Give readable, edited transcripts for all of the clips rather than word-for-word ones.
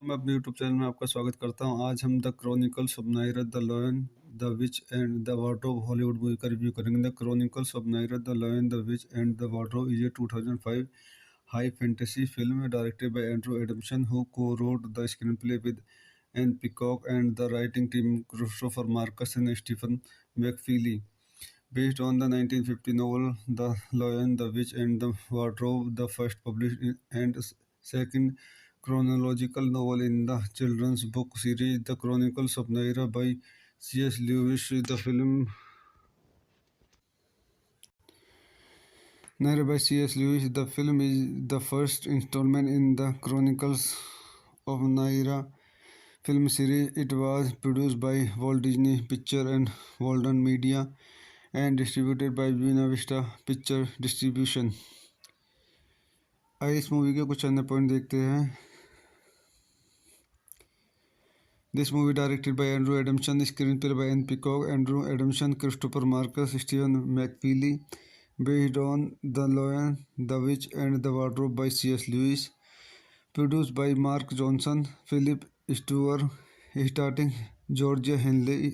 मैं अपने YouTube channel में आपका स्वागत करता हूं। आज हम the chronicles of Naira the lion the which and the wardrobe Hollywood movie का रिव्यू करेंगे। The chronicles of Naira the lion the which and the wardrobe is a 2005 high fantasy film directed by Andrew Adamson who co-wrote the screenplay with Anne Peacock and the writing team Christopher Marcus and Stephen McFeely. Based on the 1950 novel The Lion, the Witch and the Wardrobe, the first published and second chronological novel in the children's book series The Chronicles of Naira by C.S. Lewis. The film Naira by C.S. Lewis. The film is the first installment in the Chronicles of Naira film series. It was produced by Walt Disney Pictures and Walden Media and distributed by Buena Vista Picture Distribution. आइए इस movie के कुछ अन्य point देखते हैं। This movie directed by Andrew Adamson, screenplay by Anne Peacock, Andrew Adamson, Christopher Marcus, Stephen McFeely, based on The Lion, the Witch and the Wardrobe by C.S. Lewis, produced by Mark Johnson, Philip Stewart, starring Georgia Henley,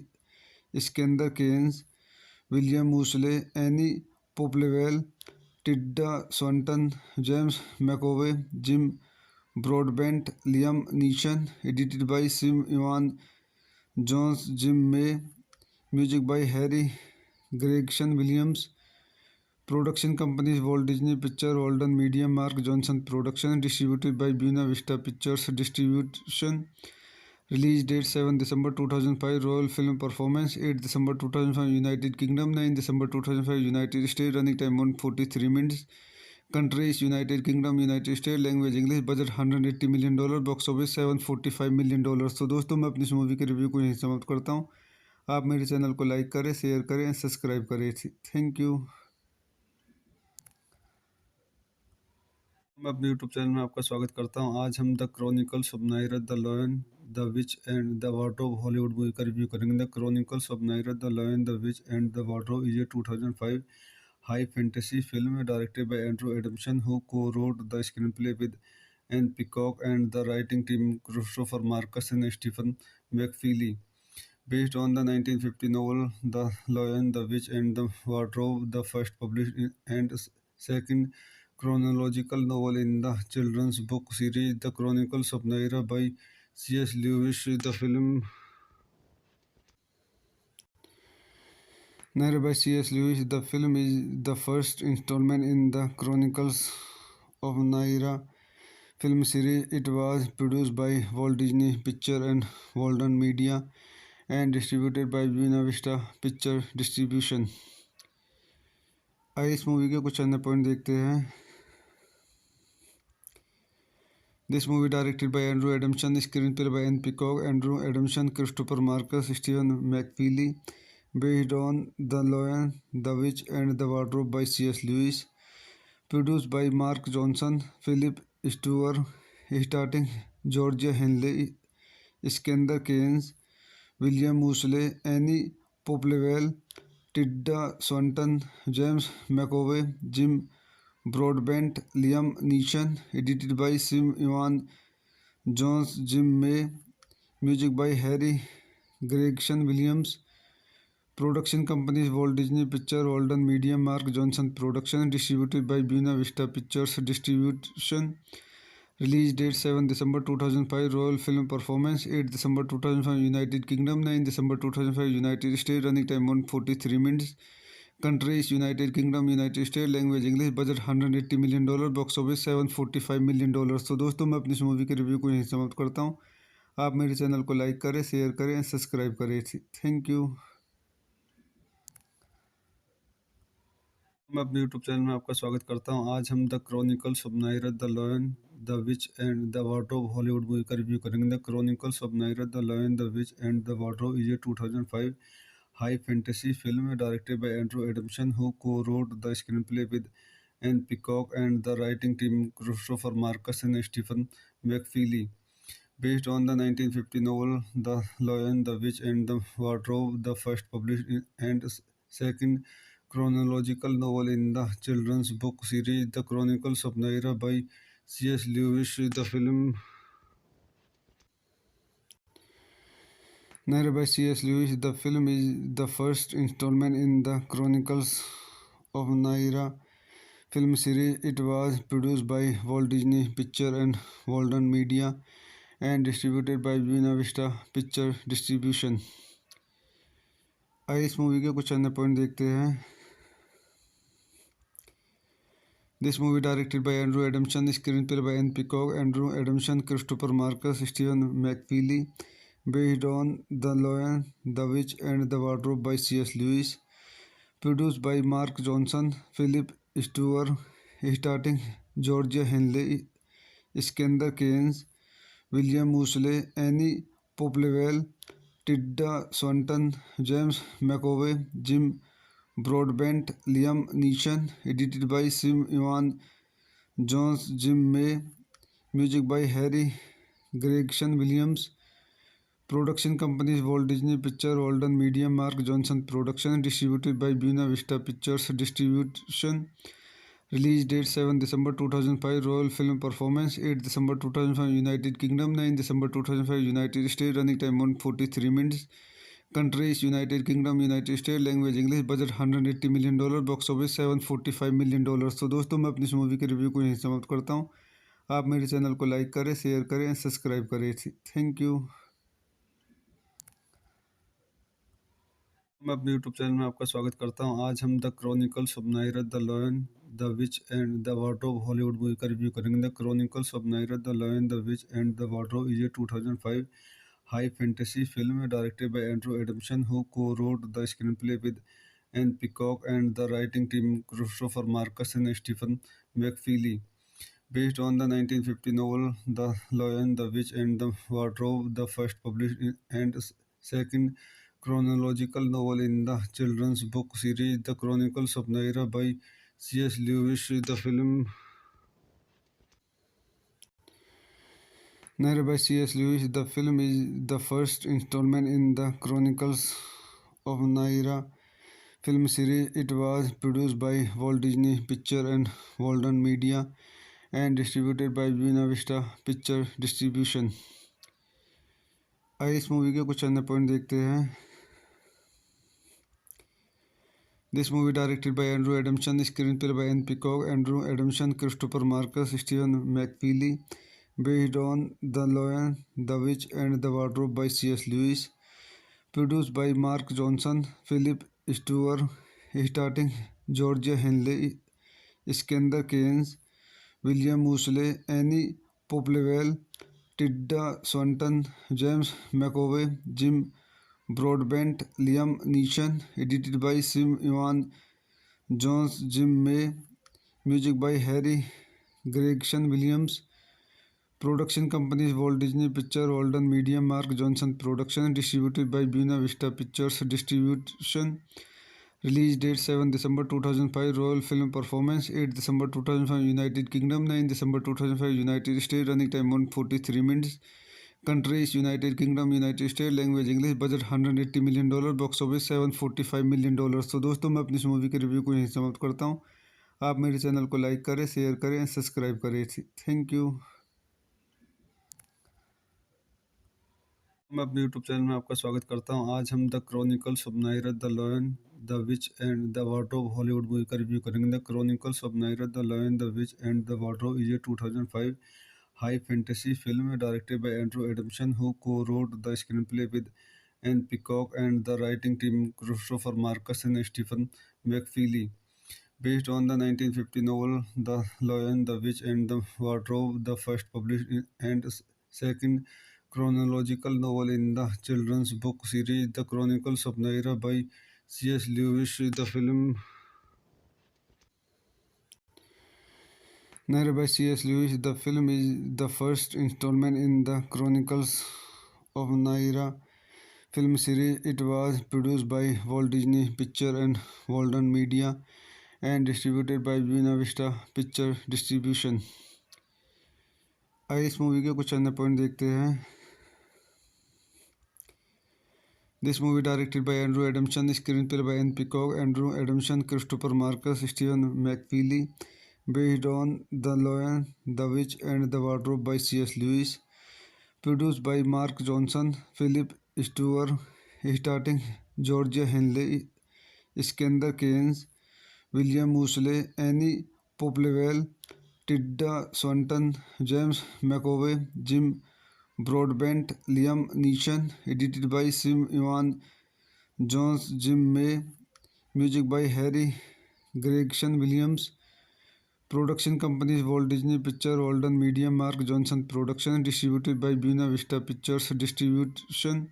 Iskandar Keynes, William Moseley, Annie Popplewell, Tilda Swinton, James McAvoy, Jim Broadbent, Liam Neeson, edited by Sim Ivan Jones, Jim May, music by Harry Gregson Williams, production companies Walt Disney Pictures, Walden Media, Mark Johnson Production, distributed by Buena Vista Pictures Distribution, release date 7 December 2005, Royal Film Performance 8 December 2005, United Kingdom 9 December 2005, United States, running time 143 minutes. Countries United Kingdom, United States, language English, budget $180 million, box office $745 million। तो दोस्तों मैं अपनी इस movie के review को यहीं समाप्त करता हूँ। आप मेरे चैनल को लाइक करें, शेयर करें, सब्सक्राइब करें। Thank you. मैं अपने यूट्यूब चैनल में आपका स्वागत करता हूं। आज हम the chronicles of Naira the lion the which and the wardrobe Hollywood movie का रिव्यू करेंगे। The chronicles of Naira the lion the which and the wardrobe is a 2005 high fantasy film directed by Andrew Adamson who co-wrote the screenplay with Anne Peacock and the writing team Christopher Marcus and Stephen McFeely. Based on the 1950 novel The Lion, the Witch and the Wardrobe, the first published and second chronological novel in the children's book series The Chronicles of Naira by C.S. Lewis. The film Naira by C.S. Lewis. The film is the first installment in the Chronicles of Naira film series. It was produced by Walt Disney Pictures and Walden Media and distributed by Buena Vista Picture Distribution. आइए इस movie के कुछ अन्य point देखते हैं। This movie directed by Andrew Adamson, screenplay by Anne Peacock, Andrew Adamson, Christopher Marcus, Stephen McFeely, based on The Lion, the Witch and the Wardrobe by C.S. Lewis, produced by Mark Johnson, Philip Stewart, starring Georgia Henley, Iskandar Keynes, William Moseley, Annie Popplewell, Tilda Swinton, James McAvoy, Jim Broadbent, Liam Neeson, edited by Sim Ivan Jones, Jim May, music by Harry Gregson Williams, production companies Walt Disney Pictures, Walden Media, Mark Johnson Production, distributed by Buena Vista Pictures Distribution, release date 7 December 2005, Royal Film Performance 8 December 2005, United Kingdom 9 December 2005, United States, running time 143 minutes. Countries United Kingdom, United States, language English, budget $180 million, box office $745 million। तो दोस्तों मैं अपनी इस movie के review को यहीं समाप्त करता हूँ। आप मेरे चैनल को लाइक करें, शेयर करें, सब्सक्राइब करें। Thank you. मैं अपने यूट्यूब चैनल में आपका स्वागत करता हूं। आज हम the chronicles of Naira the lion the which and the wardrobe Hollywood movie का रिव्यू करेंगे। The chronicles of Naira the lion the which and the wardrobe is a 2005 high fantasy film directed by Andrew Adamson who co-wrote the screenplay with Anne Peacock and the writing team Christopher Marcus and Stephen McFeely. Based on the 1950 novel The Lion, the Witch and the Wardrobe, the first published and second chronological novel in the children's book series The Chronicles of Naira by C.S. Lewis. The film Narrated by C.S. Lewis, the film is the first installment in the Chronicles of Narnia film series. It was produced by Walt Disney Pictures and Walden Media and distributed by Buena Vista Picture Distribution. आइए इस movie के कुछ अन्य point देखते हैं. This movie directed by Andrew Adamson, screenplay by Anne Peacock, Andrew Adamson, Christopher Marcus, Stephen McFeely, based on The Lion, the Witch and the Wardrobe by C.S. Lewis, produced by Mark Johnson, Philip Stewart, starring Georgia Henley, Iskandar Keynes, William Moseley, Annie Popplewell, Tilda Swinton, James McAvoy, Jim Broadbent, Liam Neeson, edited by Sim Ivan Jones, Jim May, music by Harry Gregson Williams, production companies Walt Disney Pictures, Walden Media, Mark Johnson Production, distributed by Buena Vista Pictures Distribution. Release date 7 December 2005, Royal Film Performance 8 December 2005, United Kingdom 9 December 2005, United States, running time 143 minutes. Countries United Kingdom, United States, language English, budget $180 million, box office $745 million. तो दोस्तों मैं अपनी इस movie के review को यहीं समाप्त करता हूँ. आप मेरे चैनल को लाइक करें, शेयर करें, सब्सक्राइब करें. Thank you. मैं अपने यूट्यूब चैनल में आपका स्वागत करता हूं. आज हम the chronicles of Naira the lion the which and the wardrobe Hollywood movie का रिव्यू करेंगे. The chronicles of Naira the lion the which and the wardrobe is a 2005 high fantasy film directed by Andrew Adamson, who co-wrote the screenplay with Anne Peacock and the writing team Christopher Marcus and Stephen McFeely. Based on the 1950 novel The Lion, the Witch and the Wardrobe, the first published and second chronological novel in the children's book series The Chronicles of Narnia by C.S. Lewis. The film narrated by C.S. Lewis, the film is the first installment in the Chronicles of Narnia film series. It was produced by Walt Disney Pictures and Walden Media and distributed by Buena Vista Picture Distribution. आइए इस movie के कुछ अन्य point देखते हैं. This movie directed by Andrew Adamson, screenplay by Anne Peacock, Andrew Adamson, Christopher Marcus, Stephen McFeely, based on The Lion, the Witch and the Wardrobe by C.S. Lewis, produced by Mark Johnson, Philip Stewart, starring Georgia Henley, Iskandar Keynes, William Moseley, Annie Popplewell, Tilda Swinton, James McAvoy, Jim Broadbent, Liam Neeson, edited by Sim Ivan Jones, Jim May, music by Harry Gregson Williams, production companies Walt Disney Pictures, Walden Media, Mark Johnson Production, distributed by Buena Vista Pictures Distribution. Release date 7 December 2005, Royal Film Performance 8 December 2005, United Kingdom 9 December 2005, United States, running time 143 minutes. Countries United Kingdom, United States, language English, budget $180 million, box office $745 million. तो दोस्तों मैं अपनी इस movie के review को यहीं समाप्त करता हूँ. आप मेरे चैनल को लाइक करें, शेयर करें, सब्सक्राइब करें. Thank you. मैं अपने यूट्यूब चैनल में आपका स्वागत करता हूं. आज हम the chronicles of Naira the lion the which and the wardrobe Hollywood movie का रिव्यू करेंगे. The chronicles of Naira the lion the which and the wardrobe is a 2005 high fantasy film directed by Andrew Adamson, who co-wrote the screenplay with Anne Peacock and the writing team Christopher Marcus and Stephen McFeely. Based on the 1950 novel The Lion, the Witch and the Wardrobe, the first published and second chronological novel in the children's book series The Chronicles of Narnia by C.S. Lewis. The film narrated by C.S. Lewis, the film is the first installment in the Chronicles of Narnia film series. It was produced by Walt Disney Pictures and Walden Media and distributed by Buena Vista Picture Distribution. आइए इस movie के कुछ अन्य point देखते हैं. This movie directed by Andrew Adamson, screenplay by Anne Peacock, Andrew Adamson, Christopher Marcus, Stephen McFeely, based on The Lion, the Witch and the Wardrobe by C.S. Lewis, Produced by Mark Johnson, Philip Stewart, starring Georgia Henley, Iskandar Keynes, William Moseley, Annie Popplewell, Tilda Swinton, James McAvoy, Jim Broadbent, Liam Neeson, edited by Sim Ivan Jones, Jim May, music by Harry Gregson Williams, production companies Walt Disney Pictures, Walden Media, Mark Johnson Production, distributed by Buena Vista Pictures Distribution.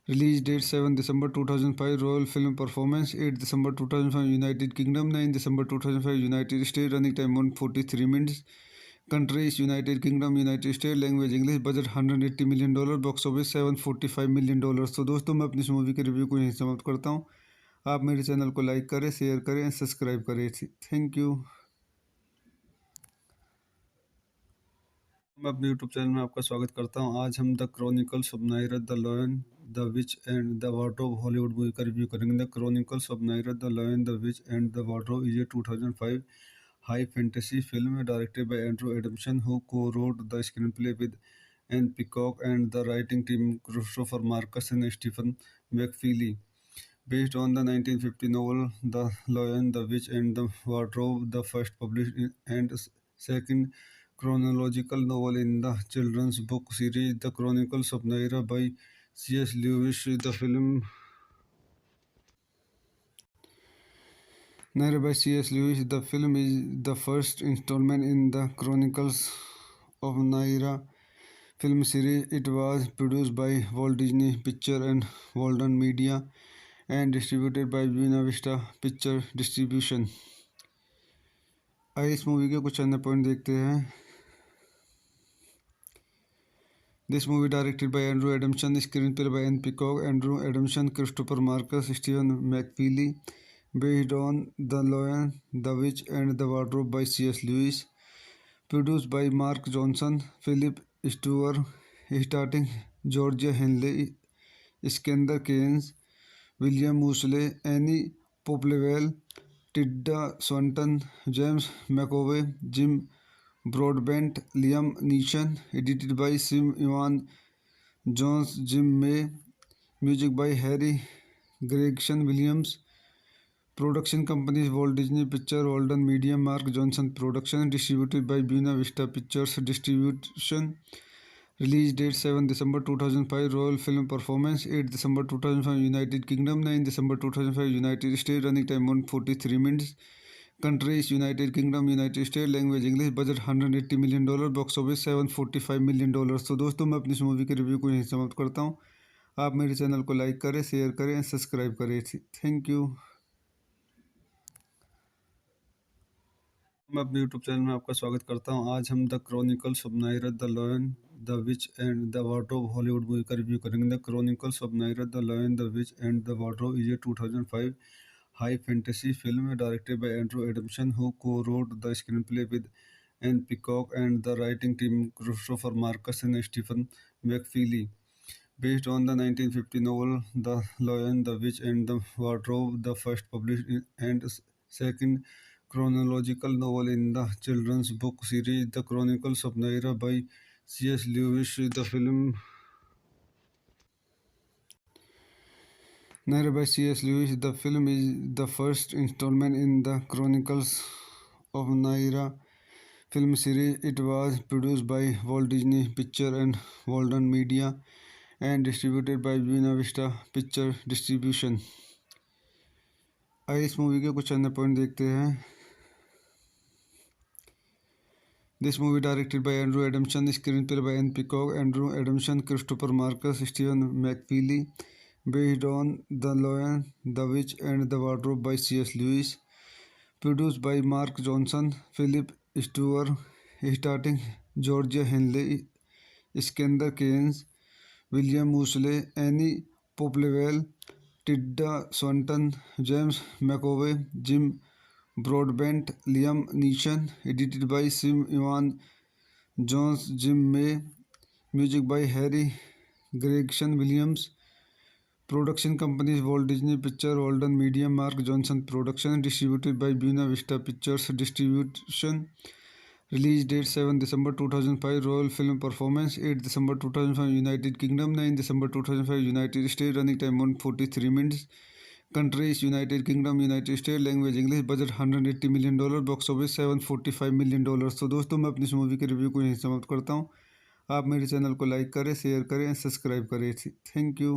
Release date 7 December 2005, Royal Film Performance 8 December 2005, United Kingdom 9 December 2005, United States, running time 143 minutes. Countries United Kingdom, United States, language English, budget $180 million, box office $745 million। तो दोस्तों मैं अपनी इस movie के review को यहीं समाप्त करता हूँ। आप मेरे चैनल को लाइक करें, शेयर करें, सब्सक्राइब करें। Thank you. मैं अपने यूट्यूब चैनल में आपका स्वागत करता हूं। आज हम the chronicles of Naira the lion the which and the wardrobe Hollywood movie का रिव्यू करेंगे। The chronicles of Naira the lion the which and the wardrobe is a 2005 high fantasy film directed by Andrew Adamson, who co-wrote the screenplay with Anne Peacock and the writing team Christopher Marcus and Stephen McFeely. Based on the 1950 novel The Lion, the Witch and the Wardrobe, the first published and second chronological novel in the children's book series The Chronicles of Narnia by C.S. Lewis. Narrated by C.S. Lewis, the film is the first installment in the Chronicles of Narnia film series. It was produced by Walt Disney Pictures and Walden Media and distributed by Buena Vista Picture Distribution. आइए इस movie के कुछ अन्य point देखते हैं। This movie directed by Andrew Adamson, screenplay by Anne Peacock, Andrew Adamson, Christopher Marcus, Stephen McFeely, based on The Lion, the Witch and the Wardrobe by C.S. Lewis, produced by Mark Johnson, Philip Stewart, starring Georgia Henley, Iskandar Keynes, William Moseley, Annie Popplewell, Tilda Swinton, James McAvoy, Jim Broadbent, Liam Neeson, edited by Sim Ivan Jones, Jim May, music by Harry Gregson Williams, production companies Walt Disney Pictures, Walden Media, Mark Johnson Production, distributed by Buena Vista Pictures Distribution. Release date 7 December 2005, Royal Film Performance 8 December 2005, United Kingdom 9 December 2005, United States, running time 143 minutes. Countries United Kingdom, United States, language English, budget $180 million, box office $745 million। तो दोस्तों मैं अपनी इस movie के review को यहीं समाप्त करता हूँ। आप मेरे चैनल को लाइक करें, शेयर करें, सब्सक्राइब करें। Thank you. मैं अपने यूट्यूब चैनल में आपका स्वागत करता हूं। आज हम the chronicles of Naira the lion the which and the wardrobe Hollywood movie का रिव्यू करेंगे। The chronicles of Naira the lion the which and the wardrobe is a 2005 high fantasy film directed by Andrew Adamson, who co-wrote the screenplay with Anne Peacock and the writing team Christopher Marcus and Stephen McFeely. Based on the 1950 novel The Lion, the Witch and the Wardrobe, the first published and second chronological novel in the children's book series The Chronicles of Narnia by C.S. Lewis. Narrated by C.S. Lewis, the film is the first installment in the Chronicles of Narnia film series. It was produced by Walt Disney Pictures and Walden Media and distributed by Buena Vista Picture Distribution. आइए इस movie के कुछ अन्य point देखते हैं। This movie directed by Andrew Adamson, screenplay by Anne Peacock, Andrew Adamson, Christopher Marcus, Stephen McFeely, based on The Lion, the Witch and the Wardrobe by C.S. Lewis, produced by Mark Johnson, Philip Stewart, starring Georgia Henley, Iskandar Keynes, William Moseley, Annie Popplewell, Tilda Swinton, James McAvoy, Jim Broadbent, Liam Neeson, edited by Sim Ivan Jones, Jim May, music by Harry Gregson Williams, production companies Walt Disney Pictures, Walden Media, Mark Johnson Production, distributed by Buena Vista Pictures Distribution. Release date 7 December 2005. Royal film performance 8 December 2005 United Kingdom, 9 December 2005 United States. Running time 143 minutes. Countries United Kingdom, United States. Language English. Budget $180 million. Box office $745 million. तो दोस्तों मैं अपनी इस movie के review को यहीं समाप्त करता हूँ। आप मेरे चैनल को लाइक करें, शेयर करें, सब्सक्राइब करें। Thank you.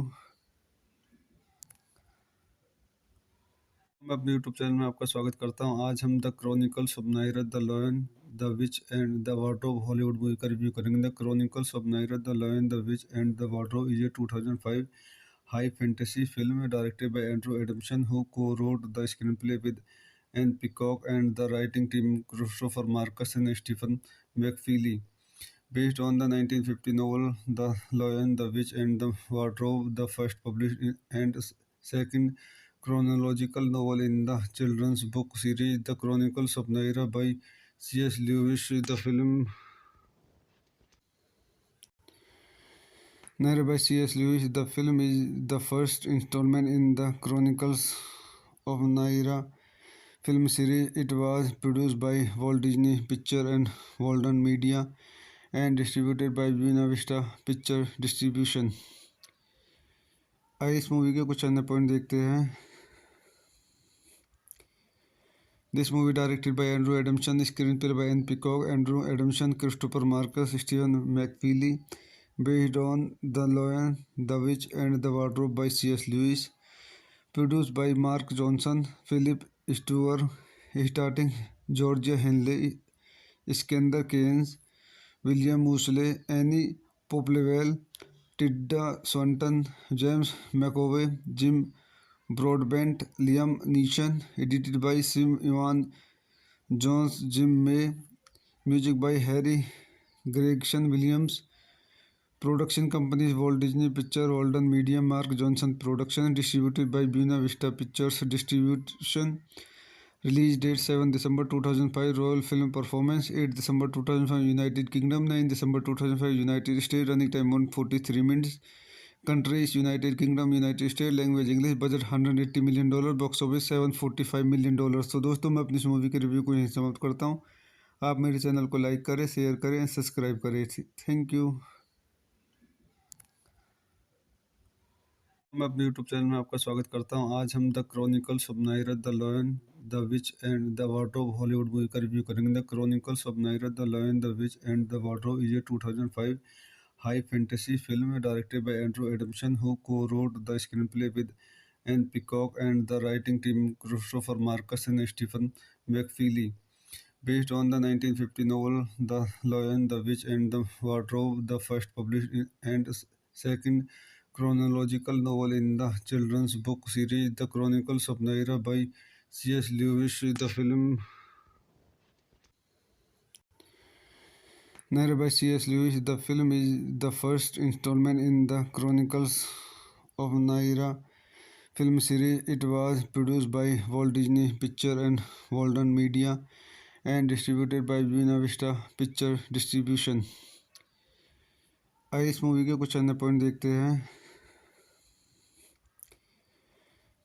मैं अपने यूट्यूब चैनल में आपका स्वागत करता हूं। आज हम the chronicles of Naira the lion the which and the wardrobe Hollywood movie का रिव्यू करेंगे। The chronicles of Naira the lion the which and the wardrobe is a 2005 high fantasy film directed by Andrew Adamson, who co-wrote the screenplay with Anne Peacock and the writing team Christopher Marcus and Stephen McFeely. Based on the 1950 novel The Lion, the Witch and the Wardrobe, the first published and second chronological novel in the children's book series The Chronicles of Narnia by C.S. Lewis. The film narrated by C.S. Lewis, the film is the first installment in the Chronicles of Narnia film series. It was produced by Walt Disney Pictures and Walden Media and distributed by Buena Vista Picture Distribution. आइए इस movie के कुछ अन्य point देखते हैं। This movie directed by Andrew Adamson, screenplay by Anne Peacock, Andrew Adamson, Christopher Marcus, Stephen McFeely, based on The Lion, the Witch and the Wardrobe by C.S. Lewis, produced by Mark Johnson, Philip Stewart, starring Georgia Henley, Iskandar Keynes, William Moseley, Annie Popplewell, Tilda Swinton, James McAvoy, Jim Broadbent, Liam Neeson, edited by Sim Ivan Jones, Jim May, music by Harry Gregson Williams, production companies Walt Disney Pictures, Walden Media, Mark Johnson Production, distributed by Buena Vista Pictures Distribution. Release date 7 December 2005. Royal film performance 8 December 2005 United Kingdom, 9 December 2005 United States. Running time 143 minutes. Countries United Kingdom, United States. Language English. Budget $180 million. Box office $745 million. तो दोस्तों मैं अपनी इस movie के review को यहीं समाप्त करता हूँ। आप मेरे चैनल को लाइक करें, शेयर करें, सब्सक्राइब करें। Thank you. मैं अपने यूट्यूब चैनल में आपका स्वागत करता हूं। आज हम the chronicles of Naira the lion the which and the wardrobe Hollywood movie का रिव्यू करेंगे। The chronicles of Naira the lion the which and the wardrobe is a 2005 high fantasy film directed by Andrew Adamson, who co-wrote the screenplay with Anne Peacock and the writing team Christopher Marcus and Stephen McFeely. Based on the 1950 novel The Lion, the Witch and the Wardrobe, the first published and second chronological novel in the children's book series The Chronicles of Narnia by C.S. Lewis. The film narrated by C.S. Lewis, the film is the first installment in the Chronicles of Narnia film series. It was produced by Walt Disney Pictures and Walden Media and distributed by Buena Vista Picture Distribution. आइए इस movie के कुछ अन्य point देखते हैं।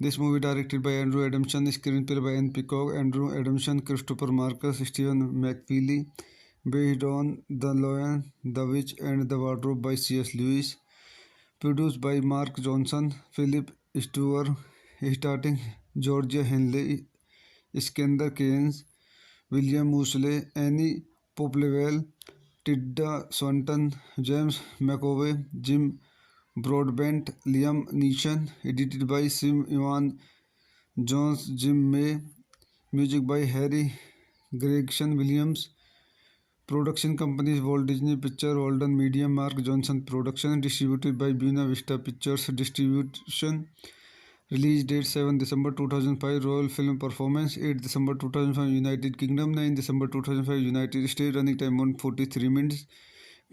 This movie directed by Andrew Adamson, screenplay by Anne Peacock, Andrew Adamson, Christopher Marcus, Stephen McFeely, based on The Lion, the Witch and the Wardrobe by C.S. Lewis, produced by Mark Johnson, Philip Stewart, starring Georgia Henley, Iskandar Keynes, William Moseley, Annie Popplewell, Tilda Swinton, James McAvoy, Jim Broadbent, Liam Neeson, edited by Sim Ivan Jones, Jim May, music by Harry Gregson Williams, production companies Walt Disney Pictures, Walden Media, Mark Johnson Production, distributed by Buena Vista Pictures Distribution. Release date 7 December 2005. Royal film performance 8 December 2005 United Kingdom, 9 December 2005 United States. Running time 143 minutes.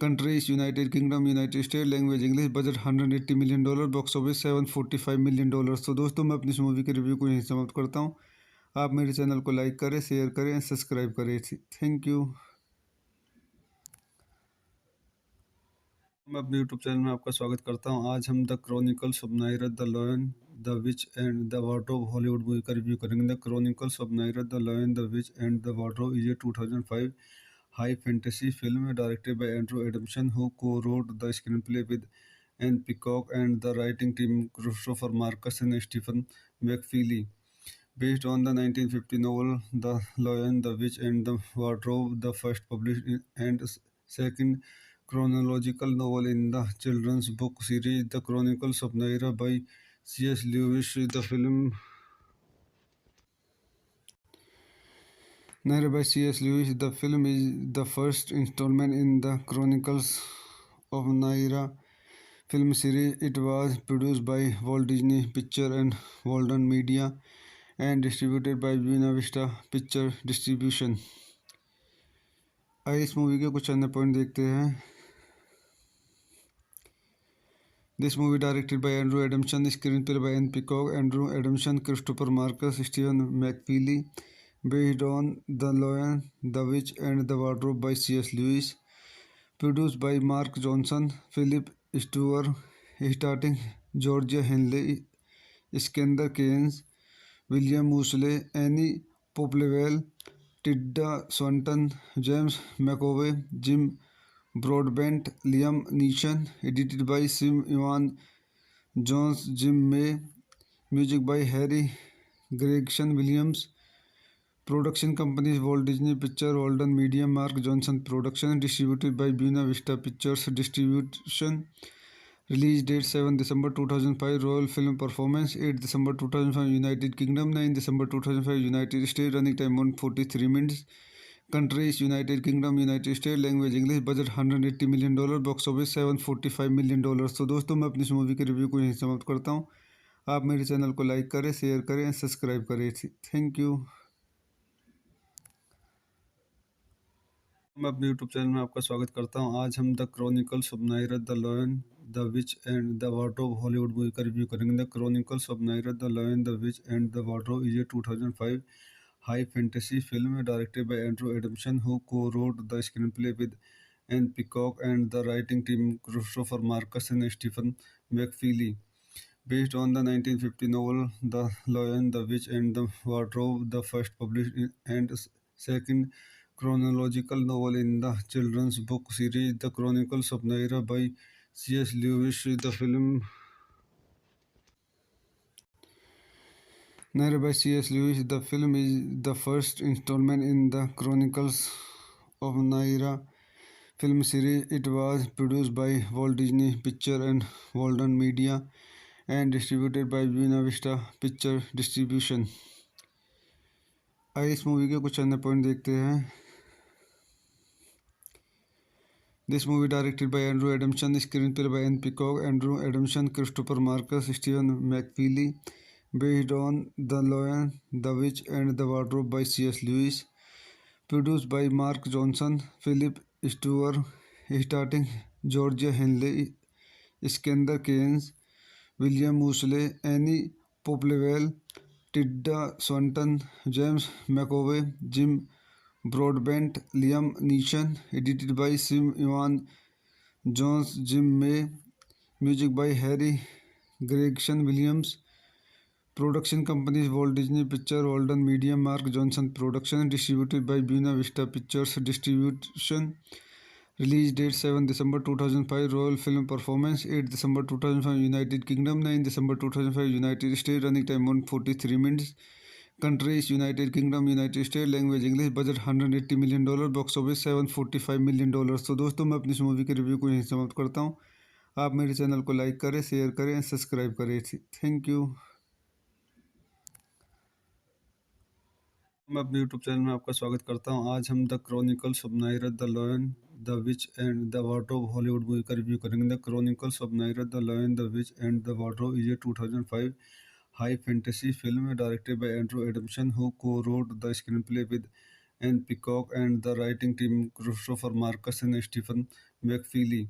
Countries United Kingdom, United States. Language English. Budget $180 million. Box office $745 million. तो दोस्तों मैं अपनी इस movie के review को यहीं समाप्त करता हूँ। आप मेरे चैनल को लाइक करें, शेयर करें, सब्सक्राइब करें। Thank you. मैं अपने यूट्यूब चैनल में आपका स्वागत करता हूं। आज हम the chronicles of Naira the lion the which and the wardrobe Hollywood movie का रिव्यू करेंगे। The chronicles of Naira the lion the which and the wardrobe is a 2005 high fantasy film directed by Andrew Adamson, who co-wrote the screenplay with Anne Peacock and the writing team Christopher Marcus and Stephen McFeely. Based on the 1950 novel The Lion, the Witch, and the Wardrobe, the first published and second chronological novel in the children's book series, The Chronicles of Naira by C.S. Lewis. The film Narrated by C.S. Lewis, the film is the first installment in the Chronicles of Naira film series. It was produced by Walt Disney Pictures and Walden Media and distributed by Buena Vista Picture Distribution. आइए इस movie के कुछ अन्य point देखते हैं. This movie directed by Andrew Adamson, screenplay by Anne Peacock, Andrew Adamson, Christopher Marcus, Stephen McFeely, based on The Lion, the Witch, and the Wardrobe by C.S. Lewis, produced by Mark Johnson, Philip Stewart, starting Georgia Henley, Iskandar Keynes, William Moseley, Annie Popplewell, Tilda Swinton, James McAvoy, Jim Broadbent, Liam Neeson, edited by Sim Ivan Jones, Jim May, music by Harry Gregson Williams, production companies Walt Disney Pictures, Walden Media, Mark Johnson Production, distributed by Buena Vista Pictures Distribution. Release date 7 December 2005, Royal Film Performance 8 December 2005, United Kingdom 9 December 2005, United States, running time 143 minutes. Countries United Kingdom, United States, language English, budget $180 million, box office $745 million. तो दोस्तों मैं अपनी इस movie के review को यहीं समाप्त करता हूँ. आप मेरे चैनल को लाइक करें, शेयर करें, सब्सक्राइब करें. Thank you. मैं अपने यूट्यूब चैनल में आपका स्वागत करता हूं. आज हम the chronicles of Naira the lion the which and the wardrobe Hollywood movie का रिव्यू करेंगे. The chronicles of Naira the lion the which and the wardrobe is a 2005 high fantasy film directed by Andrew Adamson, who co-wrote the screenplay with Anne Peacock and the writing team Christopher Marcus and Stephen McFeely. Based on the 1950 novel The Lion, the Witch, and the Wardrobe, the first published and second chronological novel in the children's book series, The Chronicles of Naira by C.S. Lewis. The film Narrated by C.S. Lewis, the film is the first installment in the Chronicles of Naira film series. It was produced by Walt Disney Pictures and Walden Media and distributed by Buena Vista Picture Distribution. आइए इस movie के कुछ अन्य point देखते हैं. This movie directed by Andrew Adamson, screenplay by Anne Peacock, Andrew Adamson, Christopher Marcus, Stephen McFeely, based on The Lion, the Witch, and the Wardrobe by C.S. Lewis, produced by Mark Johnson, Philip Stewart, starting Georgia Henley, Iskandar Keynes, William Moseley, Annie Popplewell, Tilda Swinton, James McAvoy, Jim Broadbent, Liam Neeson, edited by Sim Ivan Jones, Jim May, music by Harry Gregson Williams, production companies Walt Disney Pictures, Walden Media, Mark Johnson Production, distributed by Buena Vista Pictures Distribution. Release date 7 December 2005, Royal Film Performance 8 December 2005, United Kingdom 9 December 2005, United States, running time 143 minutes. Countries United Kingdom, United States, language English, budget $180 million, box office $745 million. तो दोस्तों मैं अपनी इस movie के review को यहीं समाप्त करता हूँ. आप मेरे चैनल को लाइक करें, शेयर करें, सब्सक्राइब करें. Thank you. मैं अपने यूट्यूब चैनल में आपका स्वागत करता हूं. आज हम the chronicles of Naira the lion the which and the wardrobe Hollywood movie का रिव्यू करेंगे. The chronicles of Naira the lion the which and the wardrobe is a 2005 high fantasy film directed by Andrew Adamson, who co-wrote the screenplay with Anne Peacock and the writing team Christopher Marcus and Stephen McFeely.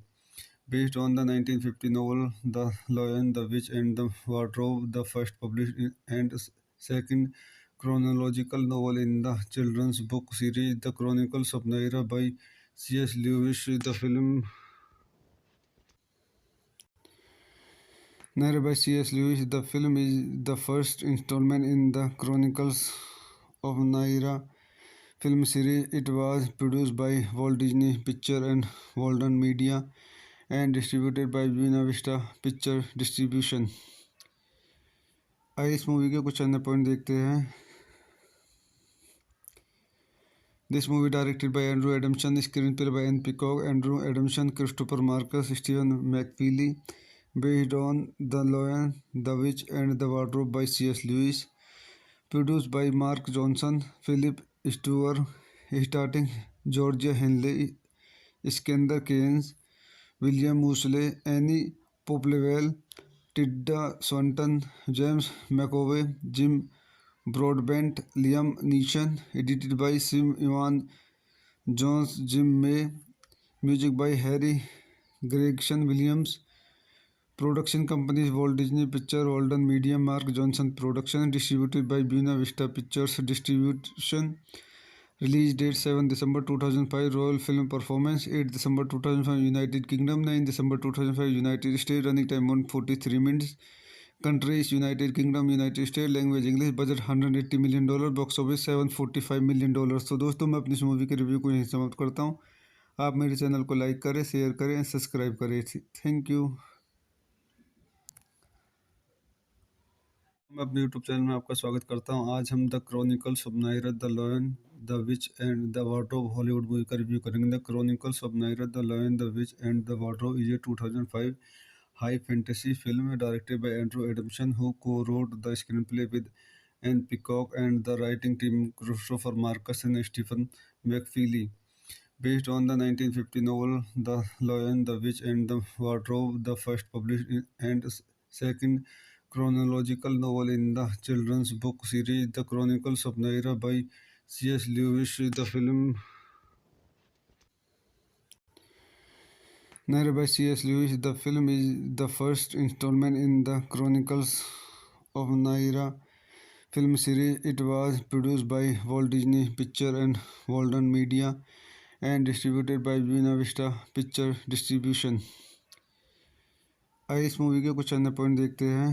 Based on the 1950 novel The Lion, the Witch, and the Wardrobe, the first published and second chronological novel in the children's book series, The Chronicles of Naira by C.S. Lewis. The film Narrated by C.S. Lewis, the film is the first installment in the Chronicles of Naira film series. It was produced by Walt Disney Picture and Walden Media and distributed by Buena Vista Picture Distribution. आइए इस movie के कुछ अन्य point देखते हैं. This movie directed by Andrew Adamson, screenplay by Anne Peacock, Andrew Adamson, Christopher Marcus, Stephen McFeely, based on The Lion, the Witch and the Wardrobe by C.S. Lewis, produced by Mark Johnson, Philip Stewart, starring Georgia Henley, Iskandar Keynes, William Moseley, Annie Popplewell, Tilda Swinton, James McAvoy, Jim Broadbent, Liam Neeson, edited by Sim Ivan Jones, Jim May, music by Harry Gregson Williams, production companies Walt Disney Picture, Walden Media, Mark Johnson Production, distributed by Buena Vista Pictures Distribution, release date 7 December 2005, Royal Film Performance 8 December 2005, United Kingdom 9 December 2005, United States, running time 143 minutes. Countries United Kingdom, United States, language English, budget $180 million, box office $745 million. तो दोस्तों मैं अपनी इस movie के review को यहीं समाप्त करता हूँ. आप मेरे चैनल को लाइक करें, शेयर करें, सब्सक्राइब करें. Thank you. मैं अपने यूट्यूब चैनल में आपका स्वागत करता हूं. आज हम the chronicles of Naira the lion the which and the wardrobe Hollywood movie का रिव्यू करेंगे. The chronicles of Naira the lion the which and the wardrobe is a 2005 high fantasy film directed by Andrew Adamson, who co-wrote the screenplay with Anne Peacock and the writing team Christopher Marcus and Stephen McFeely. Based on the 1950 novel The Lion, the Witch and the Wardrobe, the first published and second chronological novel in the children's book series The Chronicles of Narnia by C.S. Lewis. Narrated by C.S. Lewis, the film is the first installment in the Chronicles of Narnia film series. It was produced by Walt Disney Picture and Walden Media and distributed by Buena Vista Picture Distribution. आइए इस movie के कुछ अन्य point देखते हैं.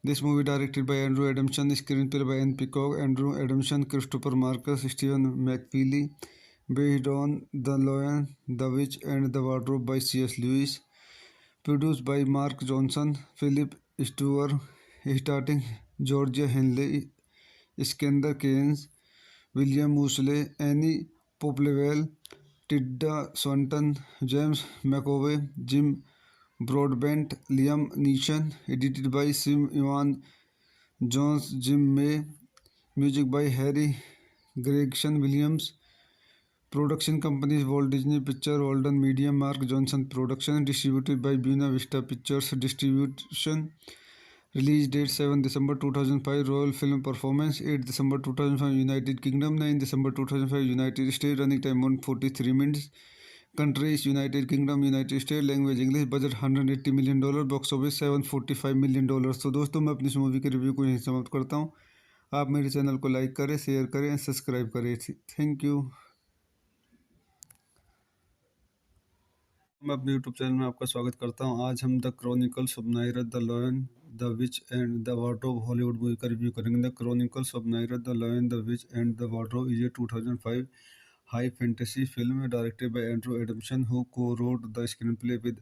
This movie directed by Andrew Adamson, screenplay by Anne Peacock, Andrew Adamson, Christopher Marcus, Stephen McFeely, based on The Lion, the Witch and the Wardrobe by C.S. Lewis, produced by Mark Johnson, Philip Stewart, starring Georgia Henley, Iskandar Keynes, William Moseley, Annie Popplewell, Tilda Swinton, James McAvoy, Jim Broadbent, Liam Neeson, edited by Sim Ivan Jones, Jim May, music by Harry Gregson Williams, production companies Walt Disney Picture, Walden Media, Mark Johnson Production, distributed by Buena Vista Pictures Distribution, release date 7 December 2005, Royal Film Performance 8 December 2005, United Kingdom 9 December 2005, United States, running time 143 minutes. Countries United Kingdom, United States, language English, budget $180 million, box office $745 million. तो दोस्तों मैं अपनी इस movie के review को यहीं समाप्त करता हूँ. आप मेरे चैनल को लाइक करें, शेयर करें, सब्सक्राइब करें. Thank you. मैं अपने यूट्यूब चैनल में आपका स्वागत करता हूं. आज हम the chronicles of Naira the lion the which and the wardrobe Hollywood movie का रिव्यू करेंगे. The chronicles of Naira the lion the which and the wardrobe is a 2005 high fantasy film directed by Andrew Adamson, who co-wrote the screenplay with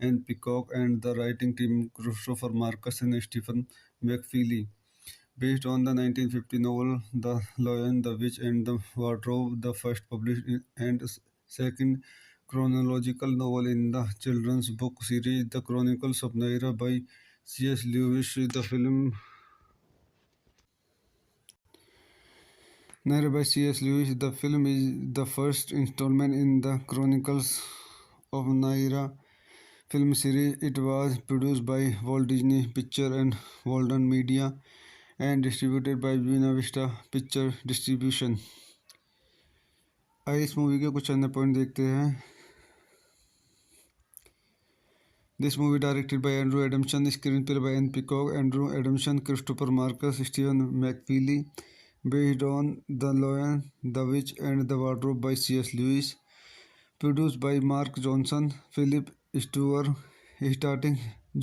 Anne Peacock and the writing team Christopher Marcus and Stephen McFeely. Based on the 1950 novel The Lion, the Witch and the Wardrobe, the first published and second chronological novel in the children's book series The Chronicles of Narnia by C.S. Lewis. Narrated by C.S. Lewis, the film is the first installment in the Chronicles of Narnia film series. It was produced by Walt Disney Picture and Walden Media and distributed by Buena Vista Picture Distribution. आइए इस movie के कुछ अन्य point देखते हैं. This movie directed by Andrew Adamson, screenplay by Anne Peacock, Andrew Adamson, Christopher Marcus, Stephen McFeely, based on The Lion, the Witch and the Wardrobe by C.S. Lewis, produced by Mark Johnson, Philip Stewart, starring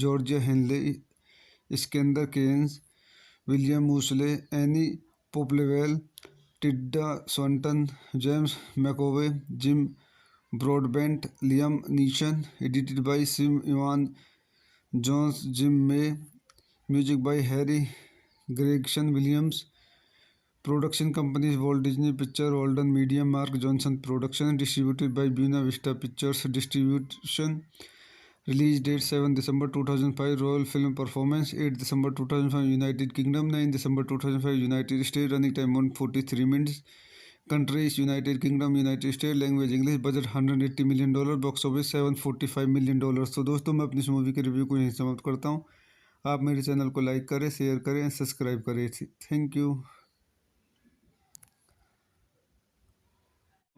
Georgia Henley, Iskandar Keynes, William Moseley, Annie Popplewell, Tilda Swinton, James McAvoy, Jim Broadbent, Liam Neeson, edited by Sim Ivan Jones, Jim May, music by Harry Gregson Williams, production companies Walt Disney Picture, Walden Media, Mark Johnson Production, distributed by Buena Vista Pictures Distribution. Release date 7 December 2005. Royal Film Performance 8 December 2005 United Kingdom, 9 December 2005 United States. Running time 143 minutes. Countries United Kingdom, United States. Language English. Budget $180 million. Box office $745 million. तो दोस्तों मैं अपनी इस movie के review को यहीं समाप्त करता हूँ। आप मेरे चैनल को लाइक करें, शेयर करें, सब्सक्राइब करें। Thank you.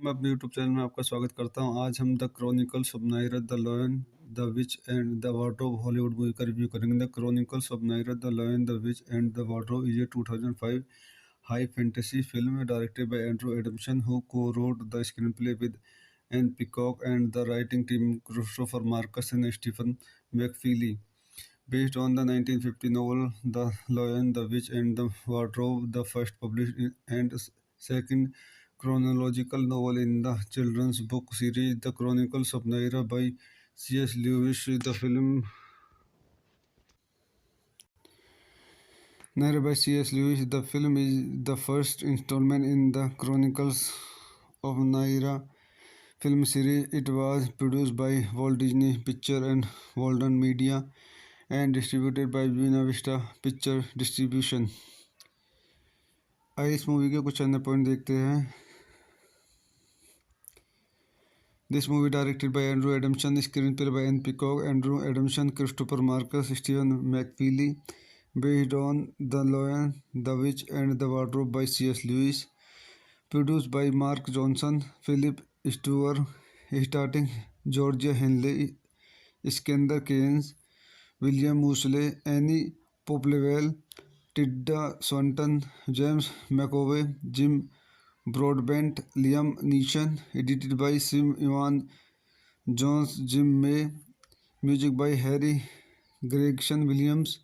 मैं अपने यूट्यूब चैनल में आपका स्वागत करता हूं। आज हम the chronicles of Naira the lion the which and the wardrobe Hollywood movie का रिव्यू करेंगे। The chronicles of Naira the lion the which and the wardrobe is a 2005 high fantasy film directed by Andrew Adamson, who co-wrote the screenplay with Anne Peacock and the writing team Christopher Marcus and Stephen McFeely. Based on the 1950 novel The Lion, the Witch and the Wardrobe, the first published and second chronological novel in the children's book series The Chronicles of Narnia by C.S. Lewis. The film Narnia by C.S. Lewis. The film is the first installment in the Chronicles of Narnia film series. It was produced by Walt Disney Pictures and Walden Media and distributed by Buena Vista Picture Distribution. आइए इस movie के कुछ अन्य point देखते हैं। This movie directed by Andrew Adamson, screenplay by Anne Peacock, Andrew Adamson, Christopher Marcus, Stephen McFeely, based on The Lion, the Witch and the Wardrobe by C.S. Lewis, produced by Mark Johnson, Philip Stewart, starring Georgia Henley, Iskandar Keynes, William Moseley, Annie Popplewell, Tilda Swinton, James McAvoy, Jim Broadbent, Liam Neeson, edited by Sim Ivan Jones, Jim May, music by Harry Gregson Williams,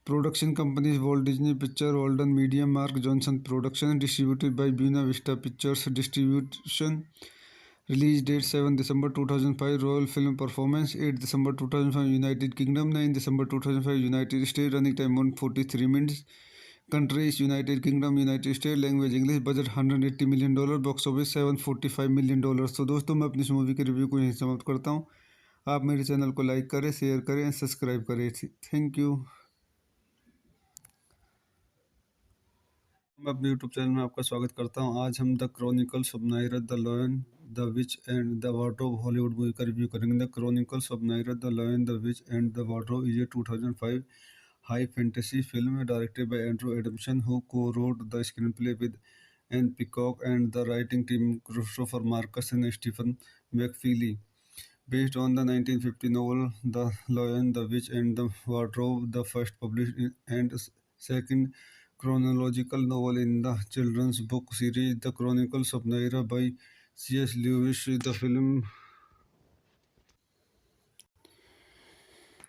production companies Walt Disney Pictures, Walden Media, Mark Johnson Production, distributed by Buena Vista Pictures Distribution. Release date 7 December 2005. Royal Film Performance 8 December 2005 United Kingdom, 9 December 2005 United States. Running time 143 minutes. Countries United Kingdom, United States. Language English. Budget $180 million. Box office $745 million. तो दोस्तों मैं अपनी इस movie के review को यहीं समाप्त करता हूँ। आप मेरे चैनल को लाइक करें, शेयर करें, सब्सक्राइब करें। Thank you. मैं अपने यूट्यूब चैनल में आपका स्वागत करता हूं। आज हम the chronicles of Naira the lion the which and the wardrobe Hollywood movie का रिव्यू करेंगे। The chronicles of Naira the lion the which and the wardrobe is a 2005 high fantasy film directed by Andrew Adamson, who co-wrote the screenplay with Anne Peacock and the writing team Christopher Marcus and Stephen McFeely. Based on the 1950 novel The Lion, the Witch and the Wardrobe, the first published and second chronological novel in the children's book series The Chronicles of Narnia by C.S. Lewis. The film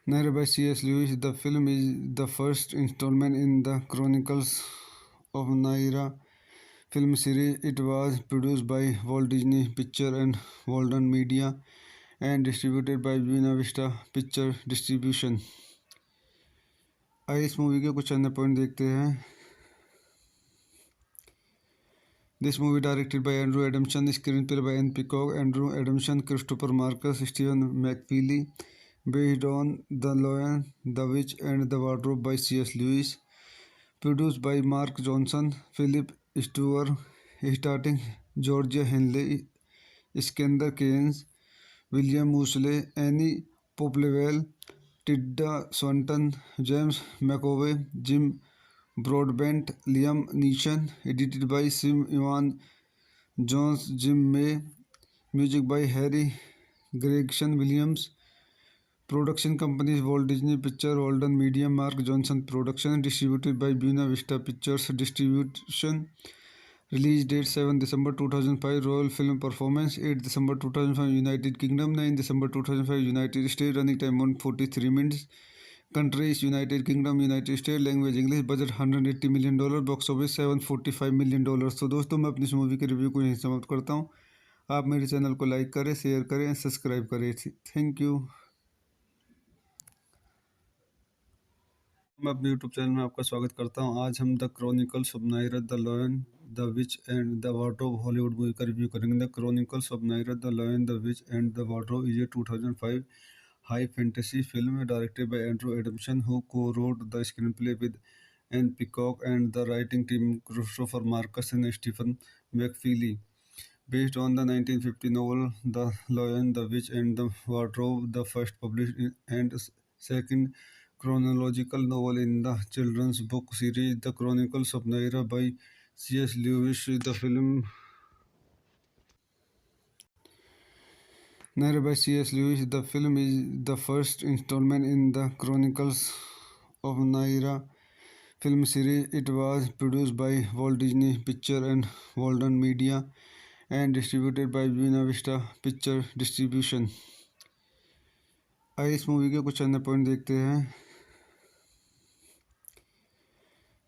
Narnia by C.S. Lewis. The film is the first installment in the Chronicles of Narnia film series. It was produced by Walt Disney Pictures and Walden Media and distributed by Buena Vista Picture Distribution. आइए इस movie के कुछ अन्य point देखते हैं। This movie directed by Andrew Adamson, screenplay by Anne Peacock, Andrew Adamson, Christopher Marcus, Stephen McFeely, based on The Lion, the Witch and the Wardrobe by C.S. Lewis, produced by Mark Johnson, Philip Stewart, starring Georgia Henley, Iskandar Keynes, William Moseley, Annie Popplewell, Tilda Swinton, James McAvoy, Jim Broadbent, Liam Neeson, edited by Sim Ivan Jones, Jim May, music by Harry Gregson Williams, production companies Walt Disney Pictures, Walden Media, Mark Johnson Production, distributed by Buena Vista Pictures Distribution. Release date 7 December 2005. Royal Film Performance 8 December 2005 United Kingdom, 9 December 2005 United States. Running time 143 minutes. Country is United Kingdom, United States, language English, budget $180 million, box office $745 million। तो दोस्तों मैं अपनी इस movie के review को यहीं समाप्त करता हूँ। आप मेरे चैनल को लाइक करें, शेयर करें, सब्सक्राइब करें। Thank you. मैं अपने यूट्यूब चैनल में आपका स्वागत करता हूं। आज हम the chronicles of Naira the lion the which and the wardrobe Hollywood movie का रिव्यू करेंगे। The chronicles of Naira the lion the which and the wardrobe is a 2005 high fantasy film directed by Andrew Adamson, who co-wrote the screenplay with Anne Peacock and the writing team Christopher Marcus and Stephen McFeely. Based on the 1950 novel The Lion, the Witch and the Wardrobe, the first published and second chronological novel in the children's book series The Chronicles of Narnia by C.S. Lewis. The film narrated by C.S. Lewis, the film is the first installment in the Chronicles of Narnia film series. It was produced by Walt Disney Pictures and Walden Media and distributed by Buena Vista Picture Distribution. आइए इस movie के कुछ अन्य point देखते हैं।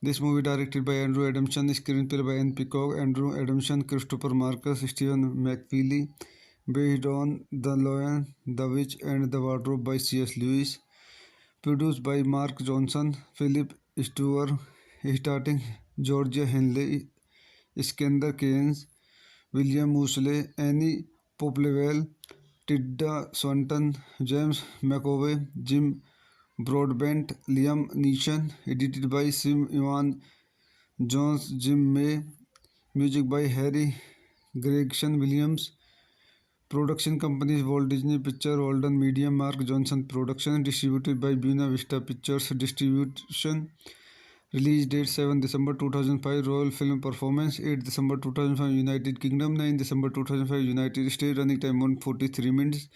This movie directed by Andrew Adamson, screenplay by Anne Peacock, Andrew Adamson, Christopher Marcus, Stephen McFeely, based on The Lion, the Witch and the Wardrobe by C.S. Lewis, produced by Mark Johnson, Philip Stewart, starring Georgia Henley, Iskandar Keynes, William Moseley, Annie Popplewell, Tilda Swinton, James McAvoy, Jim Broadbent, Liam Neeson, edited by Sim Ivan Jones, Jim May, music by Harry Gregson Williams, production companies Walt Disney Pictures, Walden Media, Mark Johnson Production, distributed by Buena Vista Pictures Distribution. Release date 7 December 2005, Royal Film Performance 8 December 2005, United Kingdom 9 December 2005, United States, running time 143 minutes.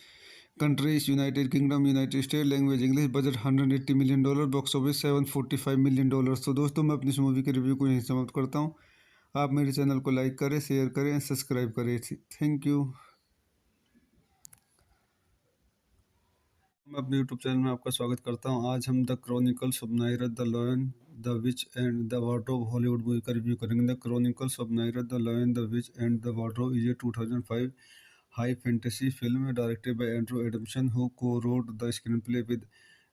Country is United Kingdom, United States, language English, budget $180 million, box office $745 million। तो दोस्तों मैं अपनी इस movie के review को यहीं समाप्त करता हूँ। आप मेरे चैनल को लाइक करें, शेयर करें, सब्सक्राइब करें। Thank you. मैं अपने यूट्यूब चैनल में आपका स्वागत करता हूं। आज हम the chronicles of Naira the lion the which and the wardrobe Hollywood movie का रिव्यू करेंगे। The chronicles of Naira the lion the which and the wardrobe is a 2005 high fantasy film directed by Andrew Adamson, who co-wrote the screenplay with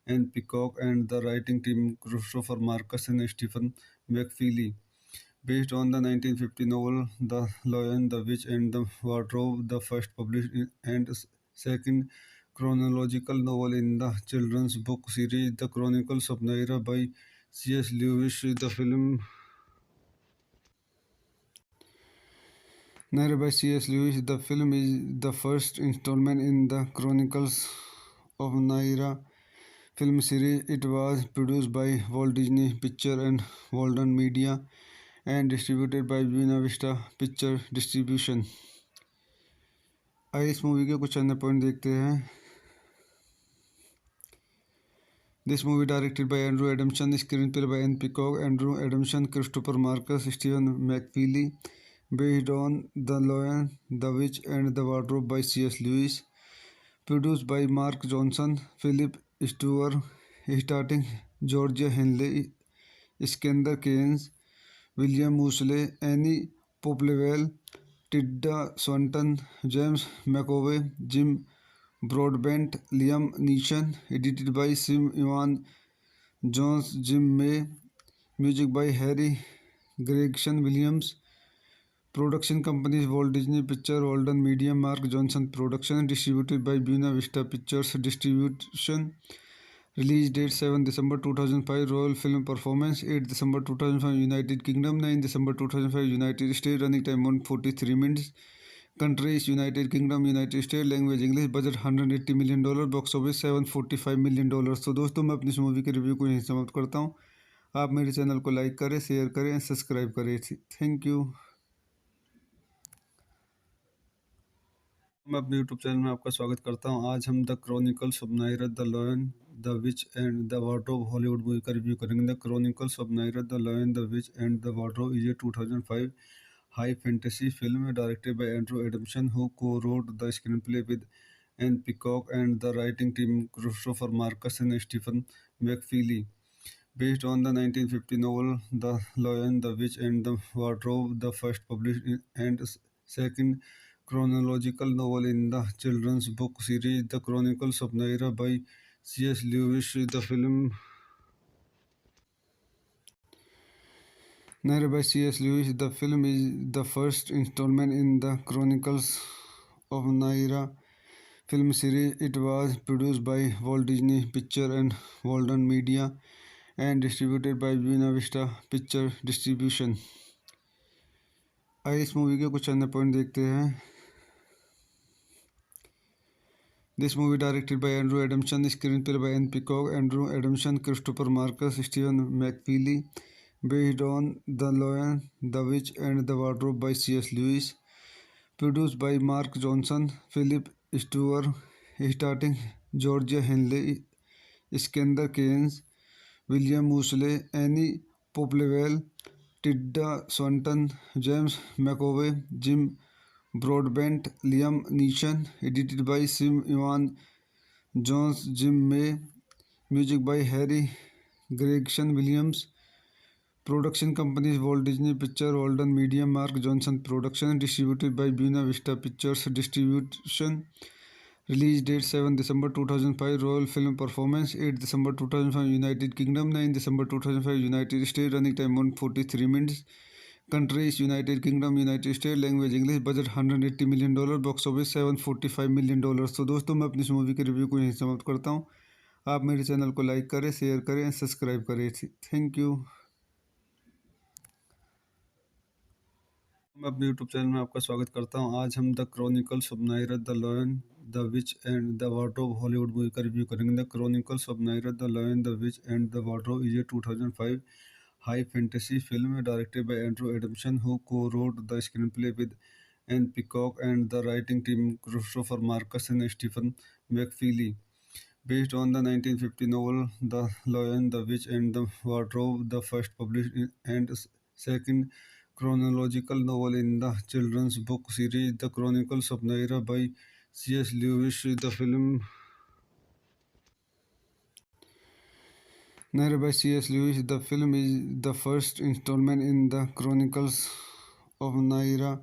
Anne Peacock and the writing team Christopher Marcus and Stephen McFeely. Based on the 1950 novel The Lion, the Witch and the Wardrobe, the first published and second chronological novel in the children's book series The Chronicles of Narnia by C.S. Lewis. The film narrated by C.S. Lewis, the film is the first installment in the Chronicles of Narnia film series. It was produced by Walt Disney Pictures and Walden Media and distributed by Buena Vista Picture Distribution. आइए इस movie के कुछ अन्य point देखते हैं। This movie directed by Andrew Adamson, screenplay by Anne Peacock, Andrew Adamson, Christopher Marcus, Stephen McFeely, based on The Lion, the Witch and the Wardrobe by C.S. Lewis, produced by Mark Johnson, Philip Stewart, starring Georgia Henley, Iskandar Keynes, William Moseley, Annie Popplewell, Tilda Swinton, James McAvoy, Jim Broadbent, Liam Neeson, edited by Sim Ivan Jones, Jim May, music by Harry Gregson Williams, production companies Walt Disney Pictures, Walden Media, Mark Johnson Production, distributed by Buena Vista Pictures Distribution. Release date 7 December 2005, Royal Film Performance 8 December 2005, United Kingdom 9 December 2005, United States, running time 143 minutes. Country is United Kingdom, United States, language English, budget $180 million, box office $745 million। तो दोस्तों मैं अपनी इस movie के review को यहीं समाप्त करता हूँ। आप मेरे चैनल को लाइक करें, शेयर करें, सब्सक्राइब करें। Thank you. मैं अपने यूट्यूब चैनल में आपका स्वागत करता हूं। आज हम the chronicles of Naira the lion the which and the wardrobe Hollywood movie का रिव्यू करेंगे। The chronicles of Naira the lion the which and the wardrobe is a 2005 high fantasy film directed by Andrew Adamson, who co-wrote the screenplay with Anne Peacock, and the writing team Christopher Marcus and Stephen McFeely. Based on the 1950 novel The Lion, the Witch, and the Wardrobe, the first published and second chronological novel in the children's book series, The Chronicles of Narnia by C.S. Lewis. The film narrated by C.S. Lewis, the film is the first installment in the Chronicles of Narnia film series. It was produced by Walt Disney Pictures and Walden Media and distributed by Buena Vista Picture Distribution. आइए इस movie के कुछ अन्य point देखते हैं. This movie directed by Andrew Adamson, screenplay by Anne Peacock, Andrew Adamson, Christopher Marcus, Stephen McFeely, based on The Lion, the Witch, and the Wardrobe by C.S. Lewis, produced by Mark Johnson, Philip Stewart, starring Georgia Henley, Iskandar Keynes, William Moseley, Annie Popplewell, Tilda Swinton, James McAvoy, Jim Broadbent, Liam Neeson, edited by Sim Ivan Jones, Jim May, music by Harry Gregson Williams, production companies Walt Disney Pictures, Walden Media, Mark Johnson Production, distributed by Buena Vista Pictures Distribution. Release date 7 December 2005, Royal Film Performance 8 December 2005, United Kingdom 9 December 2005, United States, running time 143 minutes. Countries United Kingdom, United States, language English, budget $180 million, box office $745 million. तो दोस्तों मैं अपनी इस movie के review को यहीं समाप्त करता हूँ. आप मेरे चैनल को लाइक करें, शेयर करें, सब्सक्राइब करें. Thank you. मैं अपने यूट्यूब चैनल में आपका स्वागत करता हूं. आज हम the chronicles of Naira the lion the which and the wardrobe Hollywood movie का रिव्यू करेंगे. The chronicles of Naira the lion the which and the wardrobe is a 2005 high fantasy film directed by Andrew Adamson, who co-wrote the screenplay with Anne Peacock, and the writing team Christopher Marcus and Stephen McFeely. Based on the 1950 novel The Lion, the Witch, and the Wardrobe, the first published and second chronological novel in the children's book series, The Chronicles of Narnia by C.S. Lewis. The film narrated by C.S. Lewis, the film is the first installment in the Chronicles of Narnia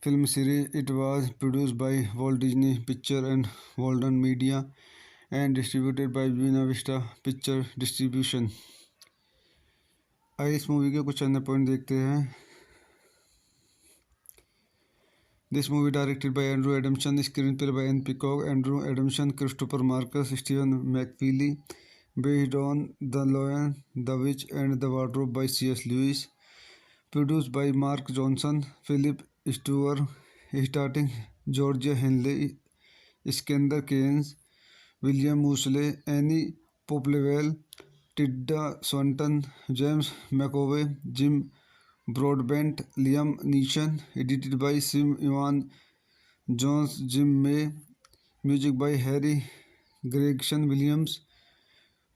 film series. It was produced by Walt Disney Pictures and Walden Media and distributed by Buena Vista Picture Distribution. आइए इस movie के कुछ अन्य point देखते हैं. This movie directed by Andrew Adamson, screenplay by Anne Peacock, Andrew Adamson, Christopher Marcus, Stephen McFeely, based on The Lion, the Witch, and the Wardrobe by C.S. Lewis, produced by Mark Johnson, Philip Stewart, starring Georgia Henley, Iskandar Keynes, William Moseley, Annie Popplewell, Tilda Swinton, James McAvoy, Jim Broadbent, Liam Neeson, edited by Sim Ivan Jones, Jim May, music by Harry Gregson Williams,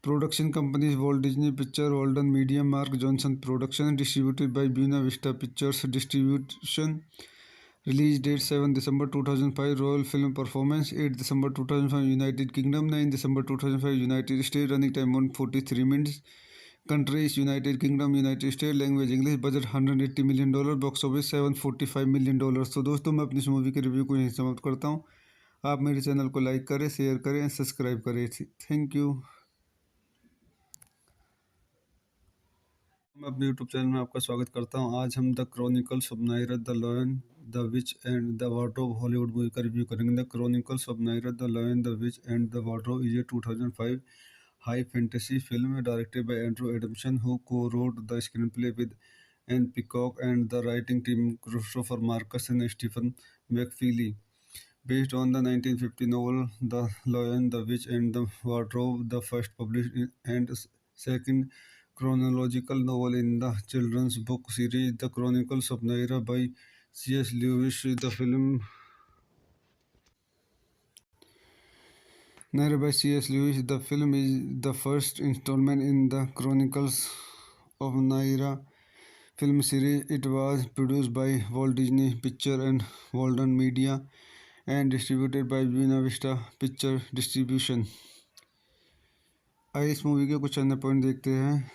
production companies Walt Disney Pictures, Walden Media, Mark Johnson Production, distributed by Buena Vista Pictures Distribution. Release date 7 December 2005, Royal Film Performance 8 December 2005, United Kingdom 9 December 2005, United States, running time 143 minutes. Countries United Kingdom, United States, language English, budget $180 million, box office $745 million. तो दोस्तों मैं अपनी इस movie के review को यहीं समाप्त करता हूँ. आप मेरे चैनल को लाइक करें, शेयर करें, सब्सक्राइब करें. Thank you. मैं अपने यूट्यूब चैनल में आपका स्वागत करता हूं. आज हम the chronicles of Naira the lion the which and the wardrobe Hollywood movie का रिव्यू करेंगे. The chronicles of Naira the lion the which and the wardrobe is a 2005 high fantasy film directed by Andrew Adamson, who co-wrote the screenplay with Anne Peacock, and the writing team Christopher Marcus and Stephen McFeely. Based on the 1950 novel The Lion, the Witch, and the Wardrobe, the first published and second chronological novel in the children's book series, The Chronicles of Narnia by C.S. Lewis. The film narrated by C.S. Lewis, the film is the first installment in the Chronicles of Narnia film series. It was produced by Walt Disney Pictures and Walden Media and distributed by Buena Vista Picture Distribution. आइए इस movie के कुछ अन्य point देखते हैं.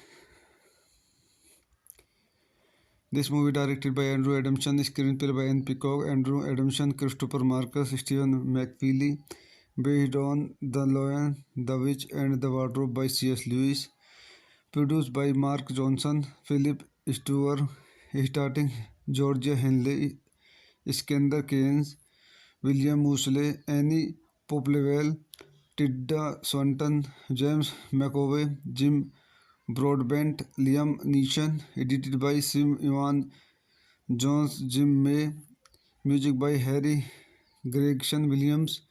This movie directed by Andrew Adamson, screenplay by Anne Peacock, Andrew Adamson, Christopher Marcus, Stephen McFeely, based on The Lion, the Witch and the Wardrobe by C.S. Lewis, produced by Mark Johnson, Philip Stewart, starring Georgia Henley, Iskandar Keynes, William Moseley, Annie Popplewell, Tilda Swinton, James McAvoy, Jim Broadbent, Liam Neeson, edited by Sim Ivan Jones, Jim May, music by Harry Gregson Williams,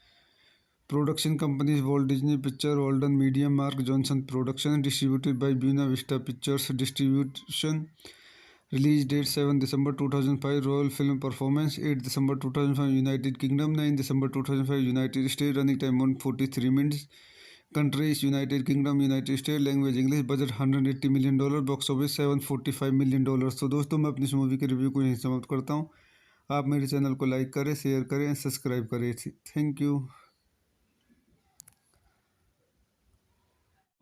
production companies Walt Disney Pictures, Walden Media, Mark Johnson Production, distributed by Buena Vista Pictures Distribution, release date 7 December 2005, Royal Film Performance 8 December 2005, United Kingdom 9 December 2005, United States, running time 143 minutes. Countries United Kingdom, United States, language English, budget $180 million, box office $745 million. तो दोस्तों मैं अपनी इस movie के review को यहीं समाप्त करता हूँ. आप मेरे चैनल को लाइक करें, शेयर करें, सब्सक्राइब करें. Thank you.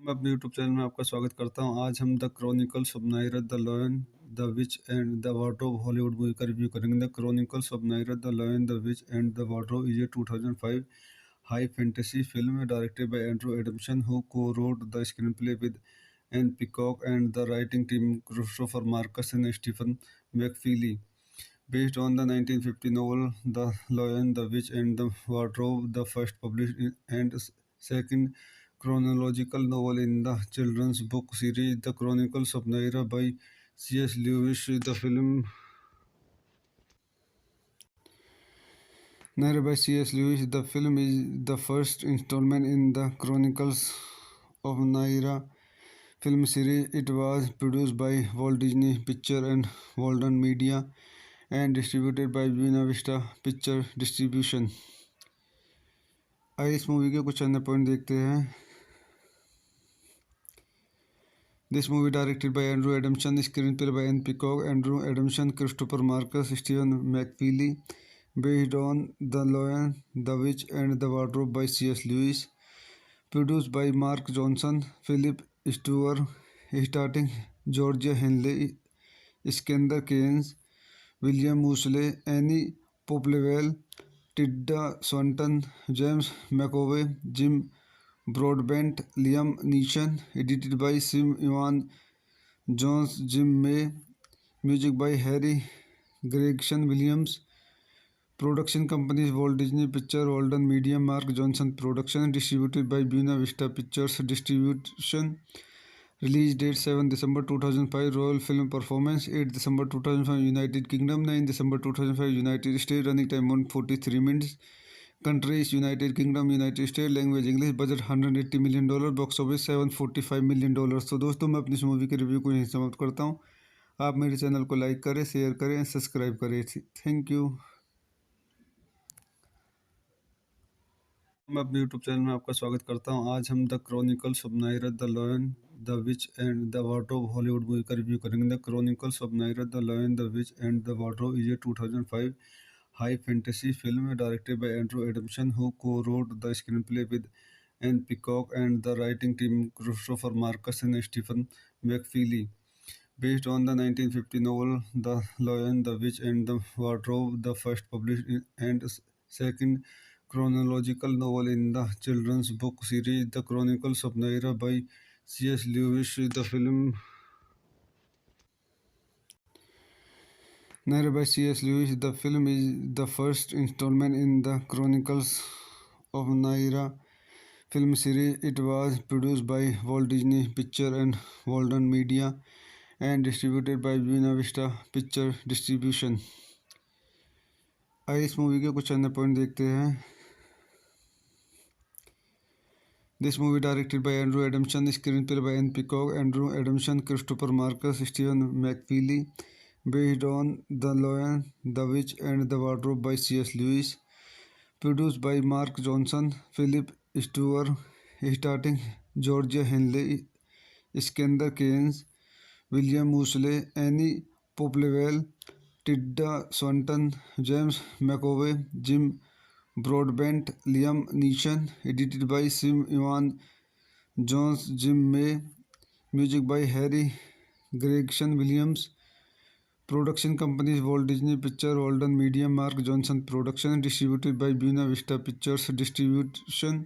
मैं अपने यूट्यूब चैनल में आपका स्वागत करता हूं. आज हम the chronicles of Naira the lion the which and the wardrobe Hollywood movie का रिव्यू करेंगे. The chronicles of Naira the lion the which and the wardrobe is a 2005 high fantasy film directed by Andrew Adamson, who co-wrote the screenplay with Anne Peacock and the writing team Christopher Marcus and Stephen McFeely. Based on the 1950 novel The Lion, the Witch and the Wardrobe, the first published and second chronological novel in the children's book series The Chronicles of Naira by C.S. Lewis. The film Narrated by C.S. Lewis, the film is the first installment in the Chronicles of Naira film series. It was produced by Walt Disney Pictures and Walden Media and distributed by Buena Vista Picture Distribution. आइए इस movie के कुछ अन्य point देखते हैं. This movie directed by Andrew Adamson, screenplay by Anne Peacock, Andrew Adamson, Christopher Marcus, Stephen McFeely, based on The Lion, the Witch and the Wardrobe by C.S. Lewis, produced by Mark Johnson, Philip Stewart, starring Georgia Henley, Iskandar Keynes, William Moseley, Annie Popplewell, Tilda Swinton, James McAvoy, Jim Broadbent, Liam Neeson, edited by Sim Ivan Jones, Jim May, music by Harry Gregson Williams, production companies Walt Disney Pictures, Walden Media, Mark Johnson Production, distributed by Buena Vista Pictures Distribution, release date 7 December 2005, Royal Film Performance 8 December 2005, United Kingdom 9 December 2005, United States, running time 143 minutes. Countries United Kingdom, United States, language English, budget $180 million, box office $745 million. तो दोस्तों मैं अपनी इस movie के review को यहीं समाप्त करता हूँ. आप मेरे चैनल को लाइक करें, शेयर करें, सब्सक्राइब करें. Thank you. मैं अपने यूट्यूब चैनल में आपका स्वागत करता हूं. आज हम the chronicles of Naira the lion the which and the wardrobe Hollywood movie का रिव्यू करेंगे. The chronicles of Naira the lion the which and the wardrobe is a 2005 high fantasy film directed by Andrew Adamson, who co-wrote the screenplay with Anne Peacock and the writing team Christopher Marcus and Stephen McFeely. Based on the 1950 novel The Lion, the Witch and the Wardrobe, the first published and second chronological novel in the children's book series The Chronicles of Naira by C.S. Lewis. The film Narrated by C.S. Lewis, the film is the first installment in the Chronicles of Naira film series. It was produced by Walt Disney Pictures and Walden Media and distributed by Buena Vista Picture Distribution. आइए इस movie के कुछ अन्य point देखते हैं. This movie directed by Andrew Adamson, screenplay by Anne Peacock, Andrew Adamson, Christopher Marcus, Stephen McFeely, based on The Lion, the Witch and the Wardrobe by C.S. Lewis, produced by Mark Johnson, Philip Stewart, starring Georgia Henley, Iskandar Keynes, William Moseley, Annie Popplewell, Tilda Swinton, James McAvoy, Jim Broadbent, Liam Neeson, edited by Sim Evan Jones, Jim May, music by Harry Gregson Williams, production companies Walt Disney picture, Walton media, Mark Johnson production, distributed by Buena Vista pictures distribution,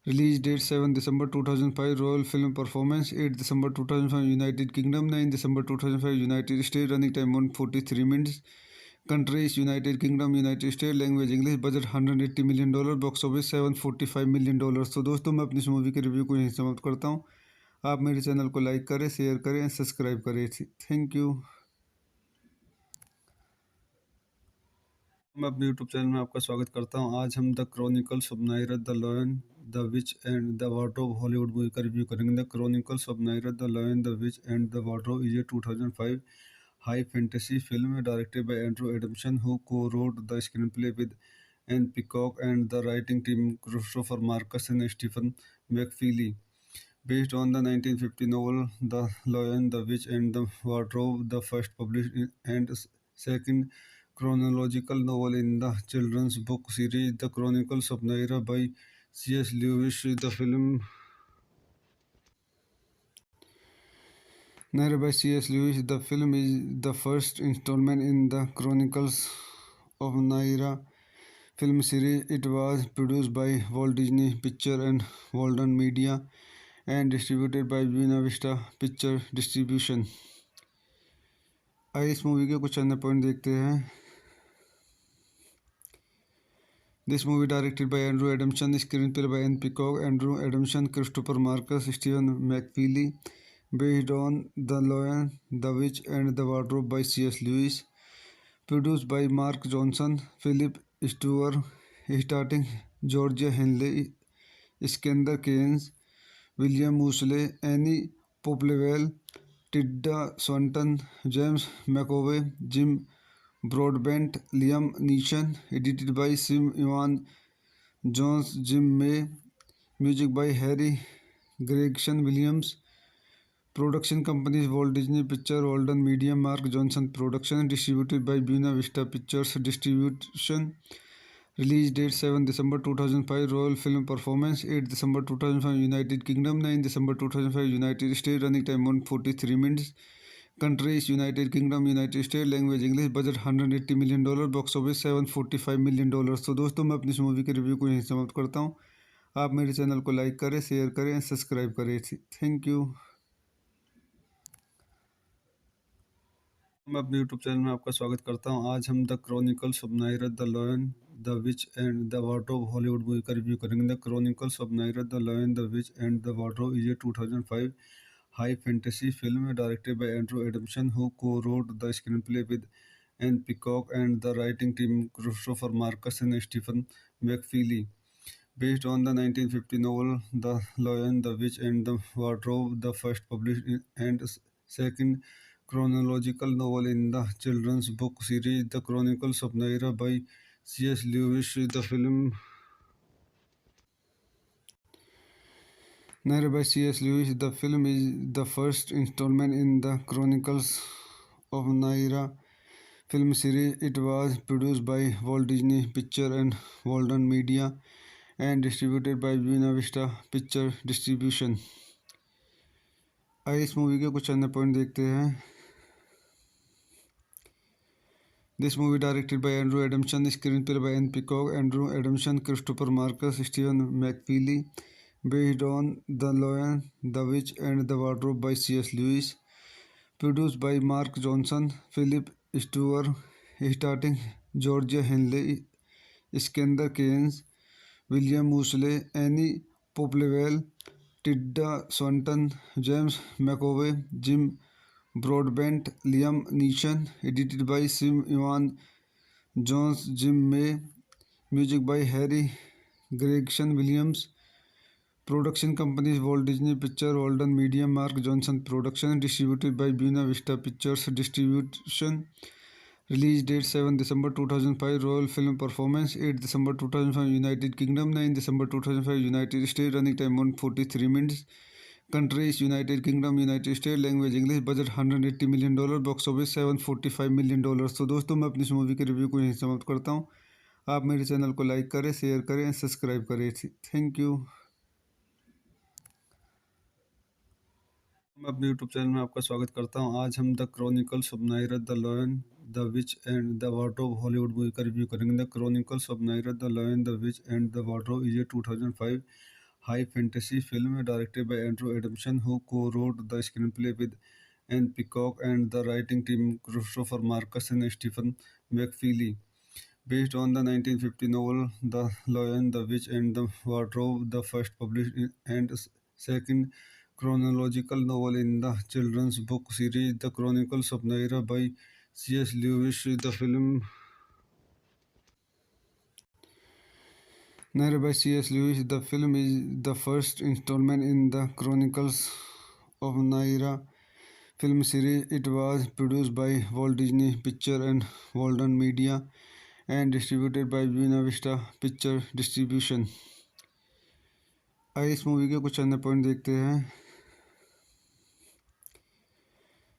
release date 7 December 2005, royal film performance 8 December 2005 United Kingdom, 9 December 2005 United State, running time 143 minutes, countries United Kingdom, United State, language English, budget $180 million, box office $745 million. तो दोस्तों मैं अपनी इस movie के review को यहीं समाप्त करता हूँ। आप मेरे चैनल को लाइक करें, शेयर करें, सब्सक्राइब करें। Thank you. मैं अपने यूट्यूब चैनल में आपका स्वागत करता हूं। आज हम the chronicles of Naira the lion the which and the wardrobe Hollywood movie का रिव्यू करेंगे। The chronicles of Naira the lion the which and the wardrobe is a 2005 high fantasy film directed by Andrew Adamson, who co-wrote the screenplay with Anne Peacock and the writing team Christopher Marcus and Stephen McFeely. Based on the 1950 novel The Lion, the Witch and the Wardrobe, the first published and second chronological novel in the children's book series The Chronicles of Narnia by C.S. Lewis. The film is the first installment in the Chronicles of Narnia film series. It was produced by Walt Disney Pictures and Walden Media and distributed by Buena Vista Picture Distribution. आइए इस movie के कुछ अन्य point देखते हैं। This movie directed by Andrew Adamson, screenplay by Anne Peacock, Andrew Adamson, Christopher Marcus, Stephen McFeely, based on The Lion, the Witch and the Wardrobe by C.S. Lewis, produced by Mark Johnson, Philip Stewart, starring Georgia Henley, Iskandar Keynes, William Moseley, Annie Popplewell, Tilda Swinton, James McAvoy, Jim Broadbent, Liam Neeson, edited by Sim Ivan Jones, Jim May, music by Harry Gregson Williams, production companies Walt Disney Pictures, Walden Media, Mark Johnson Production, distributed by Buena Vista Pictures Distribution, release date 7 December 2005, Royal Film Performance 8 December 2005 United Kingdom, 9 December 2005 United States, running time 143 minutes, countries United Kingdom, United State, language English, budget $180 million, box office $745 million. तो दोस्तों मैं अपनी इस movie के review को यहीं समाप्त करता हूँ। आप मेरे चैनल को लाइक करें, शेयर करें, सब्सक्राइब करें। Thank you. मैं अपने यूट्यूब चैनल में आपका स्वागत करता हूं। आज हम the chronicles of Naira the lion the which and the wardrobe Hollywood movie का रिव्यू करेंगे। The chronicles of Naira the lion the which and the wardrobe is a 2005 high fantasy film directed by Andrew Adamson, who co-wrote the screenplay with Anne Peacock and the writing team Christopher Marcus and Stephen McFeely. Based on the 1950 novel The Lion, the Witch and the Wardrobe, the first published and second chronological novel in the children's book series The Chronicles of Narnia by C.S. Lewis. Narrated by C.S. Lewis, the film is the first installment in the Chronicles of Narnia film series. It was produced by Walt Disney Pictures and Walden Media and distributed by Buena Vista Picture Distribution. आइए इस movie के कुछ अन्य point देखते हैं। This movie directed by Andrew Adamson, screenplay by Anne Peacock, Andrew Adamson, Christopher Marcus, Stephen McFeely, based on The Lion, the Witch and the Wardrobe by C.S. Lewis, produced by Mark Johnson, Philip Stewart, starring Georgia Henley, Iskandar Keynes, William Moseley, Annie Popplewell, Tilda Swinton, James McAvoy, Jim Broadbent, Liam Neeson, edited by Sim Ivan Jones, Jim May, music by Harry Gregson Williams, production companies Walt Disney Pictures, Walden Media, Mark Johnson Production, distributed by Buena Vista Pictures Distribution, release date 7 December 2005, Royal Film Performance 8 December 2005 United Kingdom, 9 December 2005 United States, running time 143 minutes, countries United Kingdom, United State, language English, budget $180 million, box office $745 million. तो दोस्तों मैं अपनी इस movie के review को यहीं समाप्त करता हूँ। आप मेरे चैनल को लाइक करें, शेयर करें, सब्सक्राइब करें। Thank you. मैं अपने यूट्यूब चैनल में आपका स्वागत करता हूं। आज हम the chronicles of Naira the lion the which and the wardrobe Hollywood movie का रिव्यू करेंगे। The chronicles of Naira the lion the which and the wardrobe is a 2005 high fantasy film directed by Andrew Adamson, who co-wrote the screenplay with Anne Peacock and the writing team Christopher Marcus and Stephen McFeely. Based on the 1950 novel The Lion, the Witch and the Wardrobe, the first published and second chronological novel in the children's book series The Chronicles of Narnia by C.S. Lewis. Narrated by C.S. Lewis, the film is the first installment in the Chronicles of Narnia film series. It was produced by Walt Disney Pictures and Walden Media and distributed by Buena Vista Picture Distribution. आइए इस movie के कुछ अन्य point देखते हैं।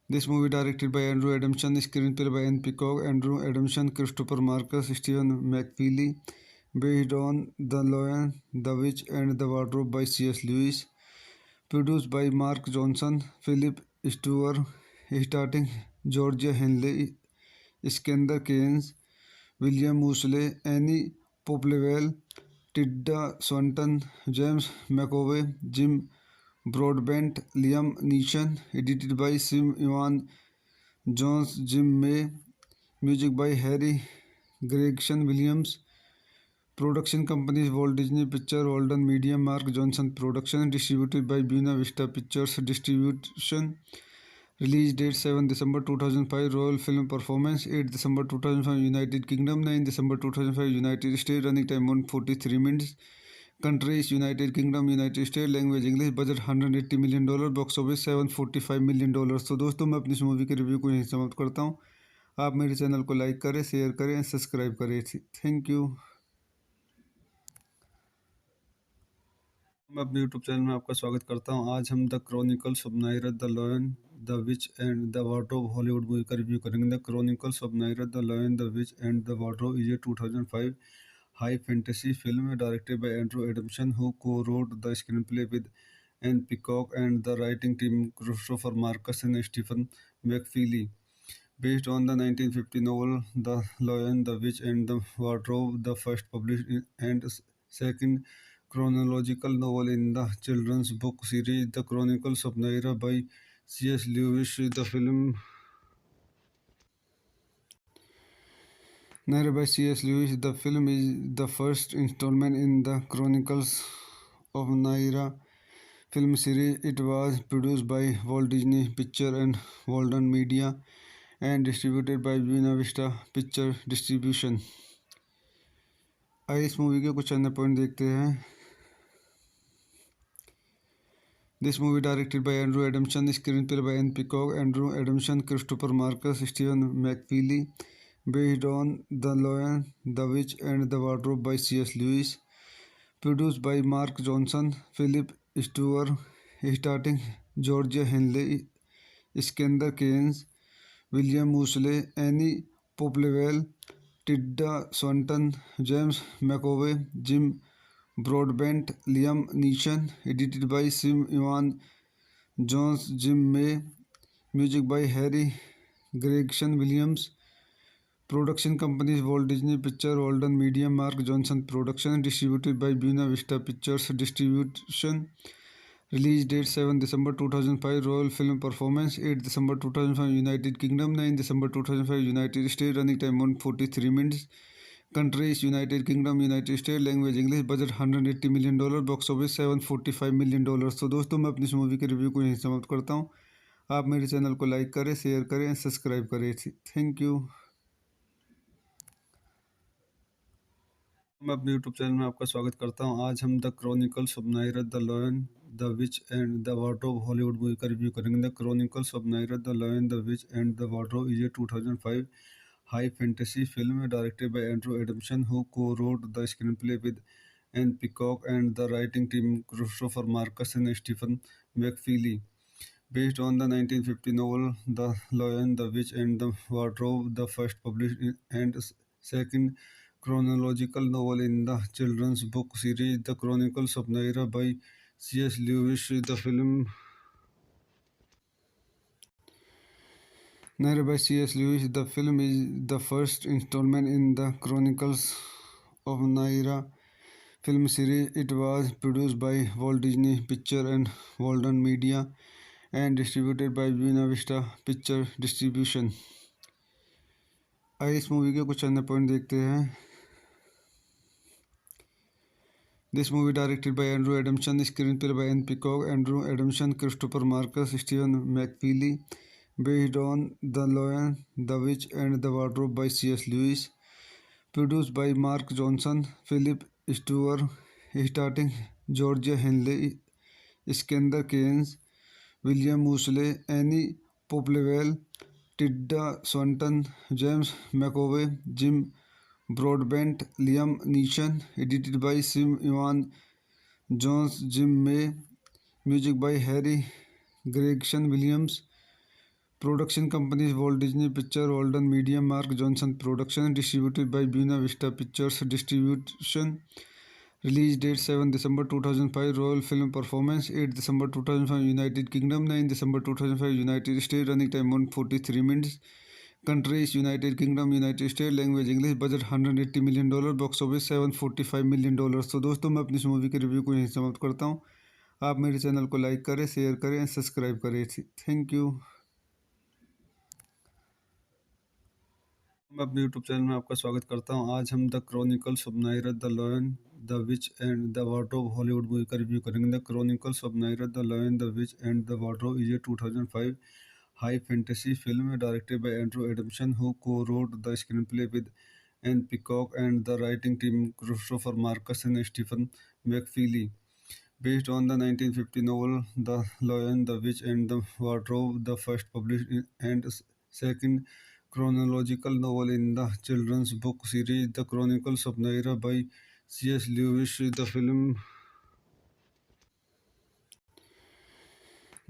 This movie directed by Andrew Adamson, screenplay by Anne Peacock, Andrew Adamson, Christopher Marcus, Stephen McFeely, based on The Lion, the Witch and the Wardrobe by C.S. Lewis, produced by Mark Johnson, Philip Stewart, starring Georgia Henley, Iskandar Keynes, William Moseley, Annie Popplewell, Tilda Swinton, James McAvoy, Jim Broadbent, Liam Neeson, edited by Sim Ivan Jones, Jim May, music by Harry Gregson Williams, production companies Walt Disney Pictures, Walden Media, Mark Johnson Production, distributed by Buena Vista Pictures Distribution. Release date 7 December 2005, Royal Film Performance 8 December 2005, United Kingdom 9 December 2005, United States, running time 143 minutes. Countries United Kingdom, United States, language English, budget $180 million, box office $745 million। तो दोस्तों मैं अपनी इस movie के review को यहीं समाप्त करता हूँ। आप मेरे चैनल को लाइक करें, शेयर करें, सब्सक्राइब करें। Thank you. मैं अपने यूट्यूब चैनल में आपका स्वागत करता हूं। आज हम the chronicles of Naira the lion the which and the wardrobe Hollywood movie का रिव्यू करेंगे। The chronicles of Naira the lion the which and the wardrobe is a 2005 high fantasy film directed by Andrew Adamson, who co-wrote the screenplay with Anne Peacock and the writing team Christopher Marcus and Stephen McFeely. Based on the 1950 novel The Lion, the Witch and the Wardrobe, the first published and second chronological novel in the children's book series The Chronicles of Narnia by C.S. Lewis. Narrated by C.S. Lewis, the film is the first installment in the Chronicles of Narnia film series. It was produced by Walt Disney Pictures and Walden Media and distributed by Buena Vista Picture Distribution. आइए इस movie के कुछ अन्य point देखते हैं। This movie directed by Andrew Adamson, screenplay by Anne Peacock, Andrew Adamson, Christopher Marcus, Stephen McFeely, based on The Lion, the Witch and the Wardrobe by C.S. Lewis, produced by Mark Johnson, Philip Stewart, starring Georgia Henley, Iskandar Keynes, William Moseley, Annie Popplewell, Tilda Swinton, James McAvoy, Jim Broadbent, Liam Neeson, edited by Sim Ivan Jones, Jim May, music by Harry Gregson Williams, production companies Walt Disney Pictures, Walden Media, Mark Johnson Production, distributed by Buena Vista Pictures Distribution. Release date 7 December 2005, Royal Film Performance 8 December 2005, United Kingdom 9 December 2005, United States, running time 143 minutes. Countries United Kingdom, United States, language English, budget $180 million, box office $745 million। तो दोस्तों मैं अपनी इस movie के review को यहीं समाप्त करता हूँ। आप मेरे चैनल को लाइक करें, शेयर करें, सब्सक्राइब करें। Thank you. मैं अपने यूट्यूब चैनल में आपका स्वागत करता हूं। आज हम the chronicles of Naira the lion the which and the wardrobe Hollywood movie का रिव्यू करेंगे। The chronicles of Naira the lion the which and the wardrobe is a 2005 high fantasy film directed by Andrew Adamson, who co-wrote the screenplay with Anne Peacock and the writing team Christopher Marcus and Stephen McFeely. Based on the 1950 novel The Lion, the Witch and the Wardrobe, the first published and second chronological novel in the children's book series The Chronicles of Narnia by C.S. Lewis. The film Narrated by C.S. Lewis, the film is the first installment in the Chronicles of Narnia film series. It was produced by Walt Disney Pictures and Walden Media and distributed by Buena Vista Picture Distribution. आइए इस movie के कुछ अन्य point देखते हैं. This movie directed by Andrew Adamson, screenplay by Anne Peacock, Andrew Adamson, Christopher Marcus, Stephen McFeely, based on The Lion, the Witch and the Wardrobe by C.S. Lewis, produced by Mark Johnson, Philip Stewart, starting Georgia Henley, Iskandar Keynes, William Moseley, Annie Popplewell, Tilda Swinton, James McAvoy, Jim Broadbent, Liam Neeson, edited by Sim Ivan Jones, Jim May, music by Harry Gregson Williams, production companies Walt Disney Pictures, Walden Media, Mark Johnson Production, distributed by Buena Vista Pictures Distribution. Release date 7 December 2005, Royal Film Performance 8 December 2005, United Kingdom 9 December 2005, United States, running time 143 minutes. Countries United Kingdom, United States, language English, budget $180 million, box office $745 million. तो दोस्तों मैं अपनी इस movie के review को यहीं समाप्त करता हूँ. आप मेरे चैनल को लाइक करें, शेयर करें एंड सब्सक्राइब करें. Thank you. मैं अपने यूट्यूब चैनल में आपका स्वागत करता हूं. आज हम the chronicles of Naira the lion the which and the wardrobe Hollywood movie का रिव्यू करेंगे. The chronicles of Naira the lion the which and the wardrobe is a 2005 high fantasy film directed by Andrew Adamson, who co-wrote the screenplay with Anne Peacock and the writing team Christopher Marcus and Stephen McFeely. Based on the 1950 novel The Lion, the Witch and the Wardrobe, the first published and second chronological novel in the children's book series The Chronicles of Narnia by C.S. Lewis. The film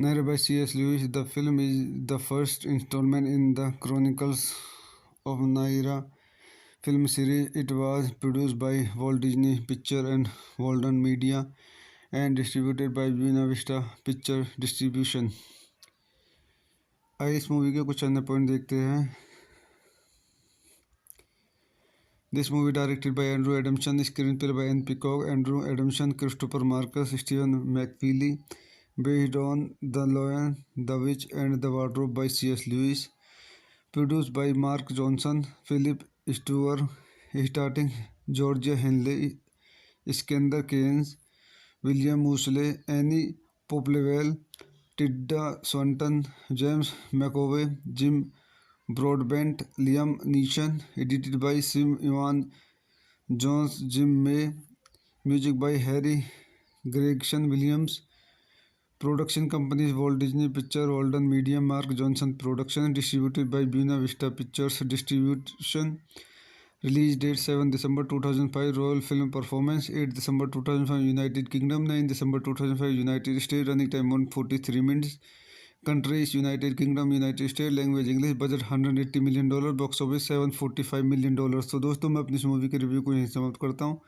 Narrated by C.S. Lewis, the film is the first installment in the Chronicles of Narnia film series. It was produced by Walt Disney Pictures and Walden Media and distributed by Buena Vista Picture Distribution. आइए इस movie के कुछ अन्य point देखते हैं. This movie directed by Andrew Adamson, screenplay by Anne Peacock, Andrew Adamson, Christopher Marcus, Stephen McFeely, based on The Lion, the Witch and the Wardrobe by C.S. Lewis, produced by Mark Johnson, Philip Stewart, starting Georgia Henley, Iskandar Keynes, William Moseley, Annie Popplewell, Tilda Swinton, James McAvoy, Jim Broadbent, Liam Neeson, edited by Sim Ivan Jones, Jim May, music by Harry Gregson Williams, production companies Walt Disney Pictures, Walden Media, Mark Johnson Production, distributed by Buena Vista Pictures Distribution. Release date 7 December 2005, Royal Film Performance 8 December 2005, United Kingdom 9 December 2005, United States, running time 143 minutes. Countries United Kingdom, United States, language English, budget $180 million, box office $745 million. तो दोस्तों मैं अपनी इस movie के review को यहीं समाप्त करता हूँ.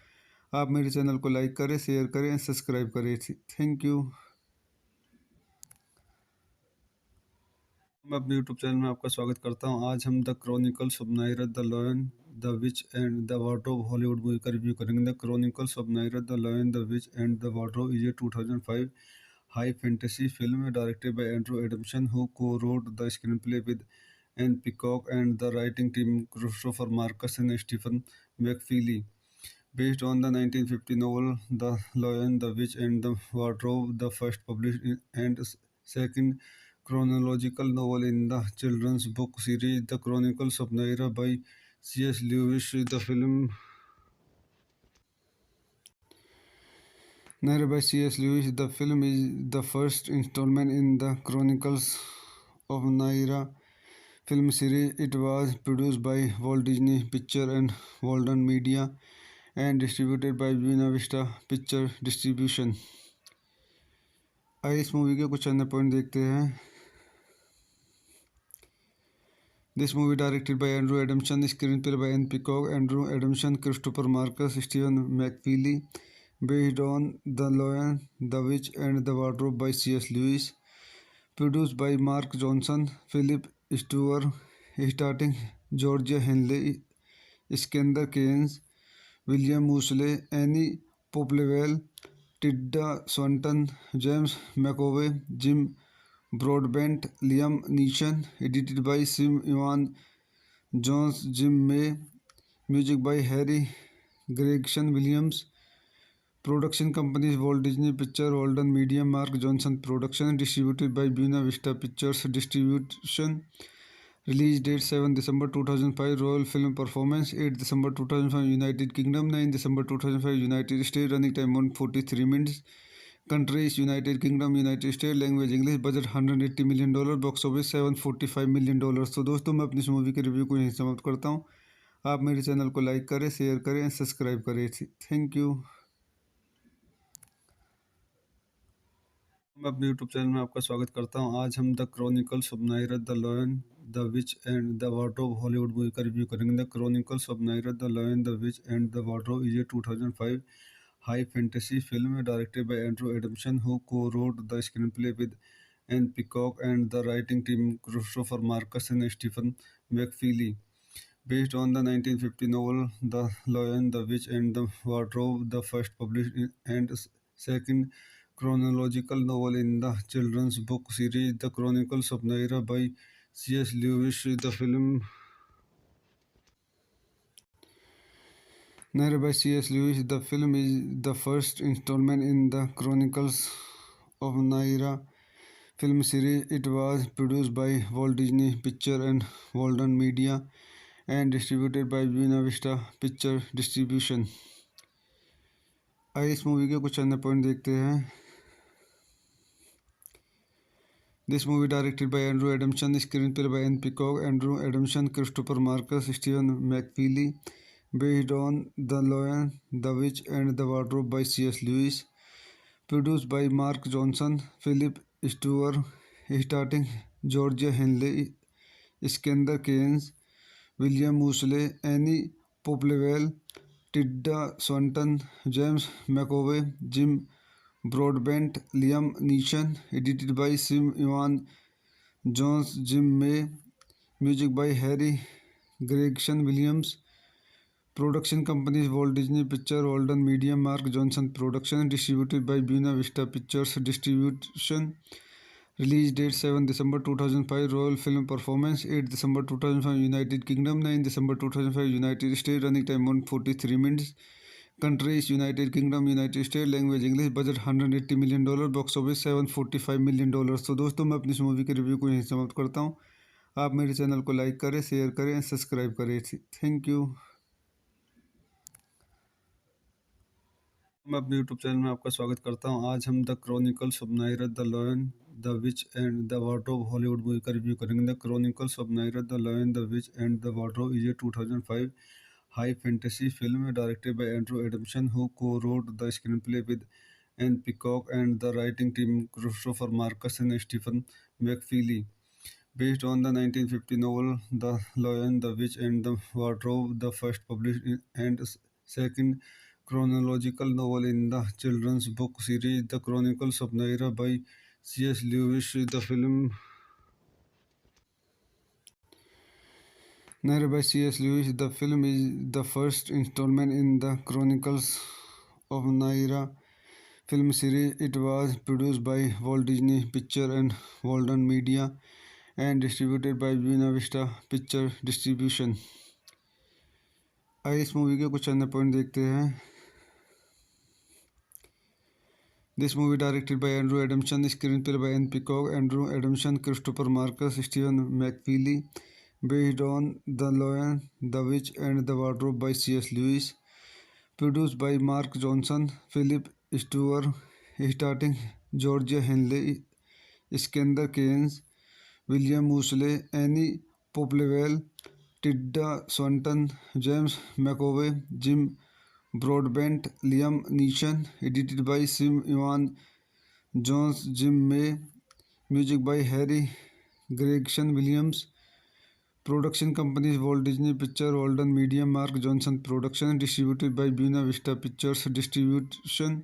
आप मेरे चैनल को लाइक करें, शेयर करें एंड सब्सक्राइब करें. Thank you. मैं अपने यूट्यूब चैनल में आपका स्वागत करता हूं. आज हम the chronicles of Naira the lion the which and the wardrobe Hollywood movie का रिव्यू करेंगे. The chronicles of Naira the lion the which and the wardrobe is a 2005 high fantasy film directed by Andrew Adamson, who co-wrote the screenplay with Anne Peacock and the writing team Christopher Marcus and Stephen McFeely. Based on the 1950 novel The Lion, the Witch and the Wardrobe, the first published and second chronological novel in the children's book series The Chronicles of Narnia by C.S. Lewis. The film Narrated by C.S. Lewis, the film is the first installment in the Chronicles of Narnia film series. It was produced by Walt Disney Pictures and Walden Media and distributed by Buena Vista Picture Distribution. आइए इस movie के कुछ अन्य point देखते हैं. This movie directed by Andrew Adamson, screenplay by Anne Peacock, Andrew Adamson, Christopher Marcus, Stephen McFeely, based on The Lion, the Witch and the Wardrobe by C.S. Lewis, produced by Mark Johnson, Philip Stewart, starting Georgia Henley, Iskandar Keynes, William Moseley, Annie Popplewell, Tilda Swinton, James McAvoy, Jim Broadbent, Liam Neeson, edited by Sim Ivan Jones, Jim May, music by Harry Gregson Williams, production companies Walt Disney Pictures, Walden Media, Mark Johnson Production, distributed by Buena Vista Pictures Distribution, release date 7 December 2005, Royal Film Performance 8 December 2005, United Kingdom 9 December 2005, United States, running time 143 minutes, countries United Kingdom, United States, language English, budget $180 million, box office $745 million। तो दोस्तों मैं अपनी इस movie के review को यहीं समाप्त करता हूँ। आप मेरे चैनल को लाइक करें, शेयर करें, सब्सक्राइब करें। Thank you. मैं अपने यूट्यूब चैनल में आपका स्वागत करता हूं। आज हम the chronicles of Naira the lion the which and the wardrobe Hollywood movie का रिव्यू करेंगे। The chronicles of Naira the lion the which and the wardrobe is a 2005 high fantasy film directed by Andrew Adamson, who co-wrote the screenplay with Anne Peacock and the writing team Christopher Marcus and Stephen McFeely. Based on the 1950 novel The Lion, the Witch and the Wardrobe, the first published and second chronological novel in the children's book series The Chronicles of Narnia by C.S. Lewis. The film Narnia by C.S. Lewis. The film is the first installment in the Chronicles of Narnia film series. It was produced by Walt Disney Pictures and Walden Media and distributed by Buena Vista Picture Distribution. आइए इस movie के कुछ अन्य point देखते हैं। This movie directed by Andrew Adamson, screenplay by Anne Peacock, Andrew Adamson, Christopher Marcus, Stephen McFeely, based on The Lion, the Witch and the Wardrobe by C.S. Lewis, produced by Mark Johnson, Philip Stewart, starring Georgia Henley, Iskandar Keynes, William Moseley, Annie Popplewell, Tilda Swinton, James McAvoy, Jim Broadbent, Liam Neeson, edited by Sim Ivan Jones, Jim May, music by Harry Gregson Williams, production companies Walt Disney Pictures, Walden Media, Mark Johnson Production, distributed by Buena Vista Pictures Distribution, release date 7 December 2005, Royal Film Performance 8 December 2005, United Kingdom 9 December 2005, United States, running time 143 minutes, countries United Kingdom, United States, language English, budget $180 million, box office $745 million। तो दोस्तों मैं अपनी इस movie के review को यहीं समाप्त करता हूँ। आप मेरे चैनल को लाइक करें, शेयर करें, सब्सक्राइब करें। Thank you. मैं अपने यूट्यूब चैनल में आपका स्वागत करता हूं। आज हम the chronicles of Naira the lion the which and the wardrobe Hollywood movie का रिव्यू करेंगे। The chronicles of Naira the lion the which and the wardrobe is a 2005 high fantasy film directed by Andrew Adamson, who co-wrote the screenplay with Anne Peacock and the writing team Christopher Marcus and Stephen McFeely. Based on the 1950 novel The Lion, the Witch and the Wardrobe, the first published and second chronological novel in the children's book series The Chronicles of Narnia by C.S. Lewis. The film Narnia by C.S. Lewis. The film is the first installment in the Chronicles of Narnia film series. It was produced by Walt Disney Pictures and Walden Media and distributed by Buena Vista Picture Distribution. आइए इस movie के कुछ अन्य point देखते हैं। This movie directed by Andrew Adamson, screenplay by Anne Peacock, Andrew Adamson, Christopher Marcus, Stephen McFeely, based on The Lion, the Witch and the Wardrobe by C.S. Lewis, produced by Mark Johnson, Philip Stewart, starring Georgia Henley, Iskandar Keynes, William Moseley, Annie Popplewell, Tilda Swinton, James McAvoy, Jim Broadbent, Liam Neeson, edited by Sim Ivan Jones, Jim May, music by Harry Gregson Williams, Production companies Walt Disney Picture, Walden Media, Mark Johnson Production, distributed by Buena Vista Pictures Distribution.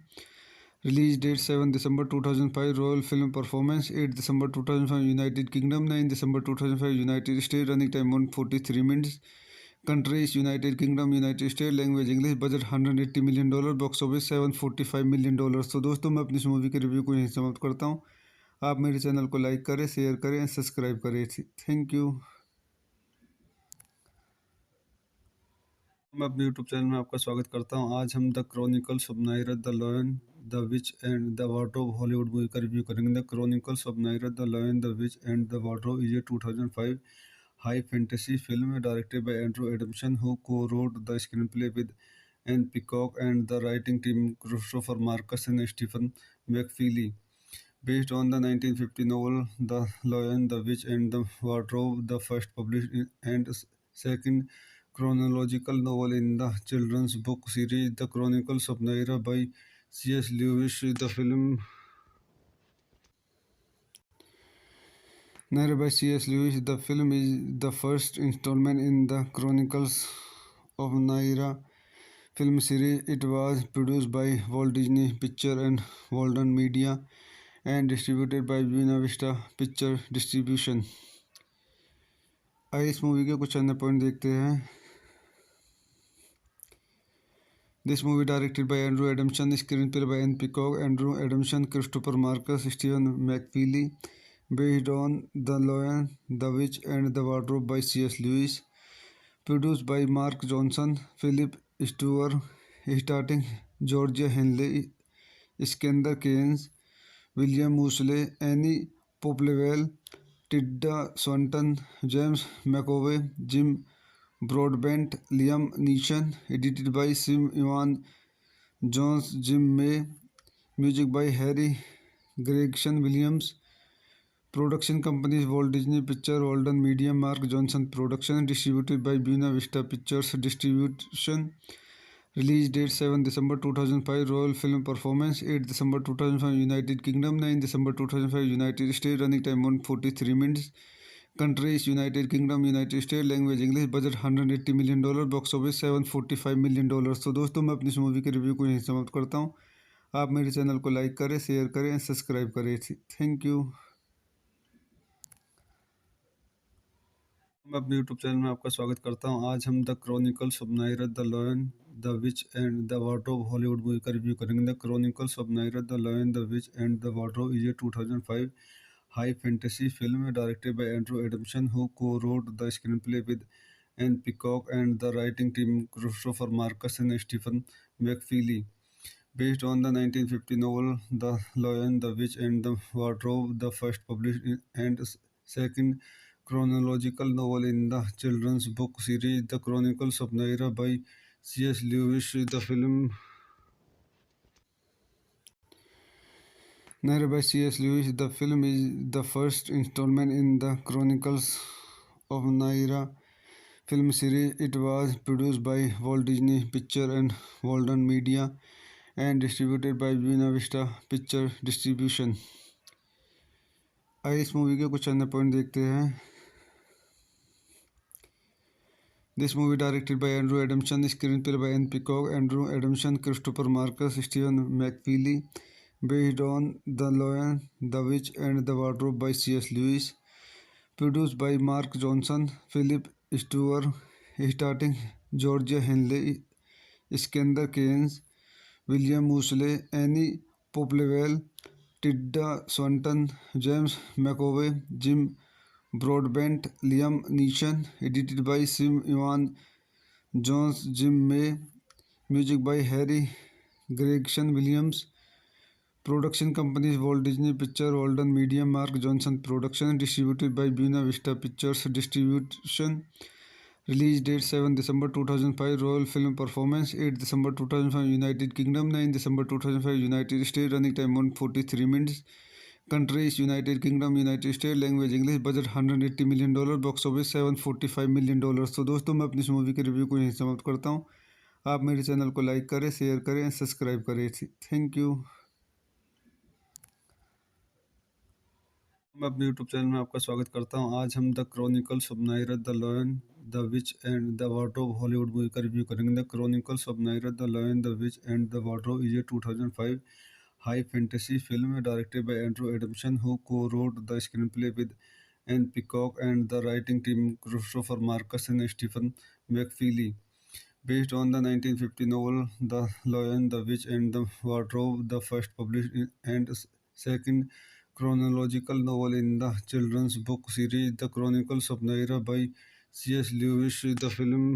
Release date 7 December 2005, Royal Film Performance 8 December 2005, United Kingdom 9 December 2005, United States. Running time 143 minutes. Countries United Kingdom, United States. Language English. Budget $180 million. Box office $745 million. तो दोस्तों मैं अपनी इस movie के review को यहीं समाप्त करता हूँ। आप मेरे चैनल को लाइक करें, शेयर करें, सब्सक्राइब करें। Thank you. मैं अपने यूट्यूब चैनल में आपका स्वागत करता हूं। आज हम the chronicles of Naira the lion the which and the wardrobe Hollywood movie का रिव्यू करेंगे। The chronicles of Naira the lion the which and the wardrobe is a 2005 high fantasy film directed by Andrew Adamson, who co-wrote the screenplay with Anne Peacock and the writing team Christopher Marcus and Stephen McFeely. Based on the 1950 novel The Lion, the Witch and the Wardrobe, the first published and second chronological novel in the children's book series The Chronicles of Narnia by C.S. Lewis. The film Narnia by C.S. Lewis. The film is the first installment in the Chronicles of Narnia film series. It was produced by Walt Disney Pictures and Walden Media and distributed by Buena Vista Picture Distribution. आइए इस movie के कुछ अन्य point देखते हैं। This movie directed by Andrew Adamson, screenplay by Anne Peacock, Andrew Adamson, Christopher Marcus, Stephen McFeely, based on The Lion, the Witch and the Wardrobe by C.S. Lewis, produced by Mark Johnson, Philip Stewart, starring Georgia Henley, Iskandar Keynes, William Moseley, Annie Popplewell, Tilda Swinton, James McAvoy, Jim Broadbent, Liam Neeson, edited by Sim Ivan Jones, Jim May, music by Harry Gregson Williams. Production companies Walt Disney Pictures, Walden Media, Mark Johnson Production, distributed by Buena Vista Pictures Distribution. Release date 7 December 2005, Royal Film Performance 8 December 2005, United Kingdom 9 December 2005, United States. Running time 143 minutes. Countries United Kingdom, United States. Language English. Budget $180 million. Box office $745 million. तो दोस्तों मैं अपनी इस movie के review को यहीं समाप्त करता हूँ। आप मेरे चैनल को लाइक करें, शेयर करें, सब्सक्राइब करें। Thank you. मैं अपने यूट्यूब चैनल में आपका स्वागत करता हूं। आज हम the chronicles of Naira the lion the which and the wardrobe Hollywood movie का रिव्यू करेंगे। The chronicles of Naira the lion the which and the wardrobe is a 2005 high fantasy film directed by Andrew Adamson, who co-wrote the screenplay with Anne Peacock and the writing team Christopher Marcus and Stephen McFeely. Based on the 1950 novel The Lion, the Witch and the Wardrobe, the first published and second chronological novel in the children's book series The Chronicles of Narnia by C.S. Lewis. The film Narnia by C.S. Lewis. The film is the first installment in the Chronicles of Narnia film series. It was produced by Walt Disney Pictures and Walden Media and distributed by Buena Vista Picture Distribution. आइए इस movie के कुछ अन्य point देखते हैं। This movie directed by Andrew Adamson, screenplay by Anne Peacock, Andrew Adamson, Christopher Marcus, Stephen McFeely, based on The Lion, the Witch and the Wardrobe by C.S. Lewis, produced by Mark Johnson, Philip Stewart, starring Georgia Henley, Iskandar Keynes, William Moseley, Annie Popplewell, Tilda Swinton, James McAvoy, Jim Broadbent, Liam Neeson, edited by Sim Ivan Jones, Jim May, music by Harry Gregson Williams. Production companies Walt Disney Pictures, Walden Media, Mark Johnson Production, distributed by Buena Vista Pictures Distribution. Release date 7 December 2005, Royal Film Performance 8 December 2005, United Kingdom 9 December 2005, United States. Running time 143 minutes. Countries United Kingdom, United States. Language English. Budget $180 million. Box office $745 million. तो दोस्तों मैं अपनी इस movie के review को यहीं समाप्त करता हूँ। आप मेरे चैनल को लाइक करें, शेयर करें, सब्सक्राइब करें। Thank you. मैं अपने यूट्यूब चैनल में आपका स्वागत करता हूं। आज हम the chronicles of Naira the lion the which and the wardrobe Hollywood movie का रिव्यू करेंगे। The chronicles of Naira the lion the which and the wardrobe is a 2005 high fantasy film directed by Andrew Adamson who co-wrote the screenplay with Anne Peacock and the writing team Christopher Marcus and Stephen McFeely. Based on the 1950 novel The Lion, the Witch and the Wardrobe, the first published and second chronological novel in the children's book series The Chronicles of Naira by C.S. Lewis. The film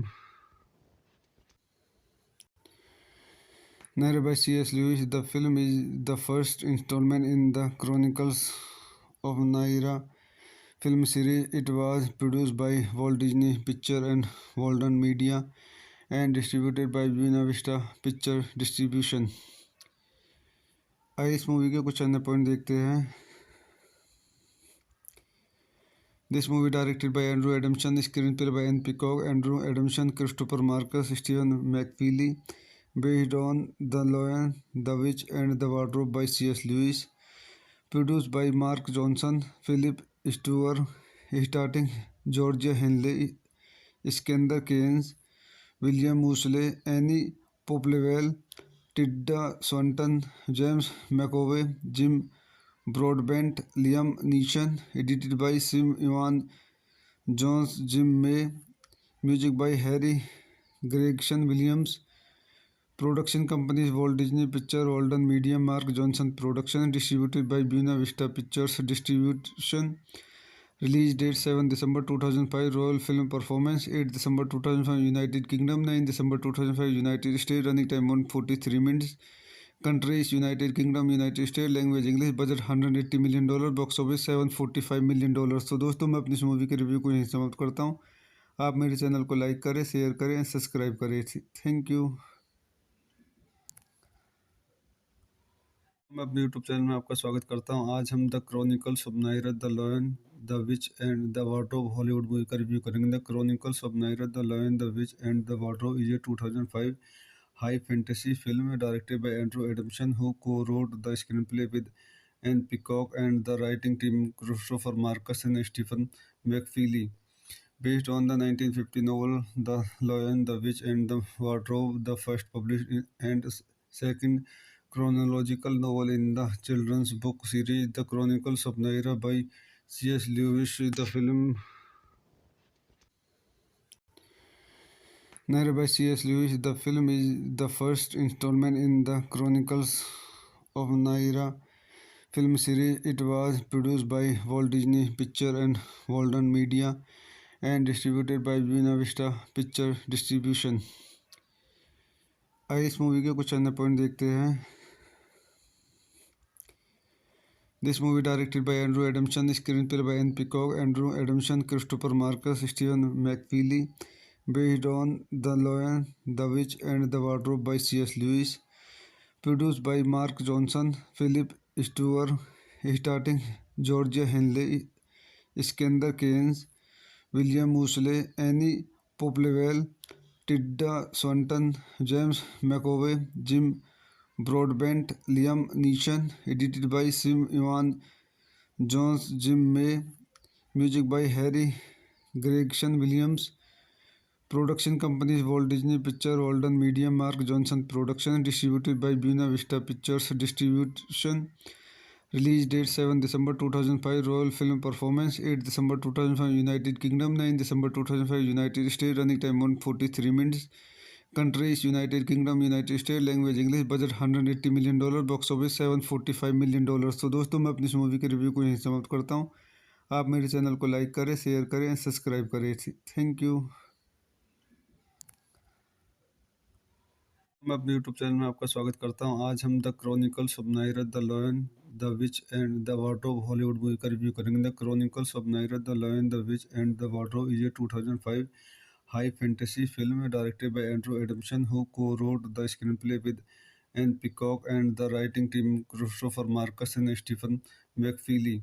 Naira by C.S. Lewis. The film is the first installment in the Chronicles of Naira film series. It was produced by Walt Disney Picture and Walden Media and distributed by Buena Vista Picture Distribution. आइए इस movie के कुछ अन्य point देखते हैं। This movie directed by Andrew Adamson, screenplay by Ann Peacock, Andrew Adamson, Christopher Markus, Stephen McFeely, based on the lion, the which and the wardrobe by C.S. Lewis, produced by Mark Johnson, Philip Stewart, starring Georgia Henley, Iskandar Keynes, William Moseley, Annie Popplewell, Tilda Swinton, James McAvoy, Jim Broadbent, Liam Neeson, edited by Sim Ivan Jones, Jim May, music by Harry Gregson Williams, production companies Walt Disney Picture, Walden Media, Mark Johnson Production, distributed by Buena Vista Pictures Distribution. Release date 7 December 2005. Royal Film Performance 8 December 2005 United Kingdom, 9 December 2005 United States. Running time 143 minutes. Countries United Kingdom, United States. Language English. Budget $180 million. Box office $745 million. तो दोस्तों मैं अपनी इस movie के review को यहीं समाप्त करता हूँ। आप मेरे चैनल को लाइक करें, शेयर करें, सब्सक्राइब करें। Thank you. मैं अपने यूट्यूब चैनल में आपका स्वागत करता हूं। आज हम the chronicles of Naira the lion the which and the wardrobe Hollywood movie का रिव्यू करेंगे। The chronicles of Naira the lion the which and the wardrobe is a 2005 high fantasy film directed by Andrew Adamson who co-wrote the screenplay with Anne Peacock and the writing team Christopher Marcus and Stephen McFeely. Based on the 1950 novel The Lion, the Witch and the Wardrobe, the first published and second chronological novel in the children's book series The Chronicles of Naira by C.S. Lewis. The film Naira by C.S. Lewis. The film is the first installment in the Chronicles of Naira film series. It was produced by Walt Disney Picture and Walden Media and distributed by Buena Vista Picture Distribution. आइए इस movie के कुछ अन्य point देखते हैं। This movie directed by Andrew Adamson, screenplay by Anne Peacock, Andrew Adamson, Christopher Marcus, Stephen McFeely, based on The Lion, the Witch and the Wardrobe by C.S. Lewis, produced by Mark Johnson, Philip Stewart, starring Georgia Henley, Iskandar Keynes, William Moseley, Annie Popplewell, Tilda Swinton, James McAvoy, Jim Broadbent, Liam Neeson, edited by Sim Ivan Jones, Jim May, music by Harry Gregson Williams, production companies Walt Disney Picture, Walden Media, Mark Johnson Production, distributed by Buena Vista Pictures Distribution. Release date 7 December 2005. Royal Film Performance 8 December 2005 United Kingdom, 9 December 2005 United States. Running time 143 minutes. Countries United Kingdom, United States. Language English. Budget $180 million. Box office $745 million. तो दोस्तों मैं अपनी इस movie के review को यहीं समाप्त करता हूँ। आप मेरे चैनल को लाइक करें, शेयर करें, सब्सक्राइब करें। Thank you. मैं अपने यूट्यूब चैनल में आपका स्वागत करता हूं। आज हम the chronicles of Naira the lion the which and the wardrobe Hollywood movie का रिव्यू करेंगे। The chronicles of Naira the lion the which and the wardrobe is a 2005 high fantasy film directed by Andrew Adamson who co-wrote the screenplay with Anne Peacock and the writing team Christopher Marcus and Stephen McFeely.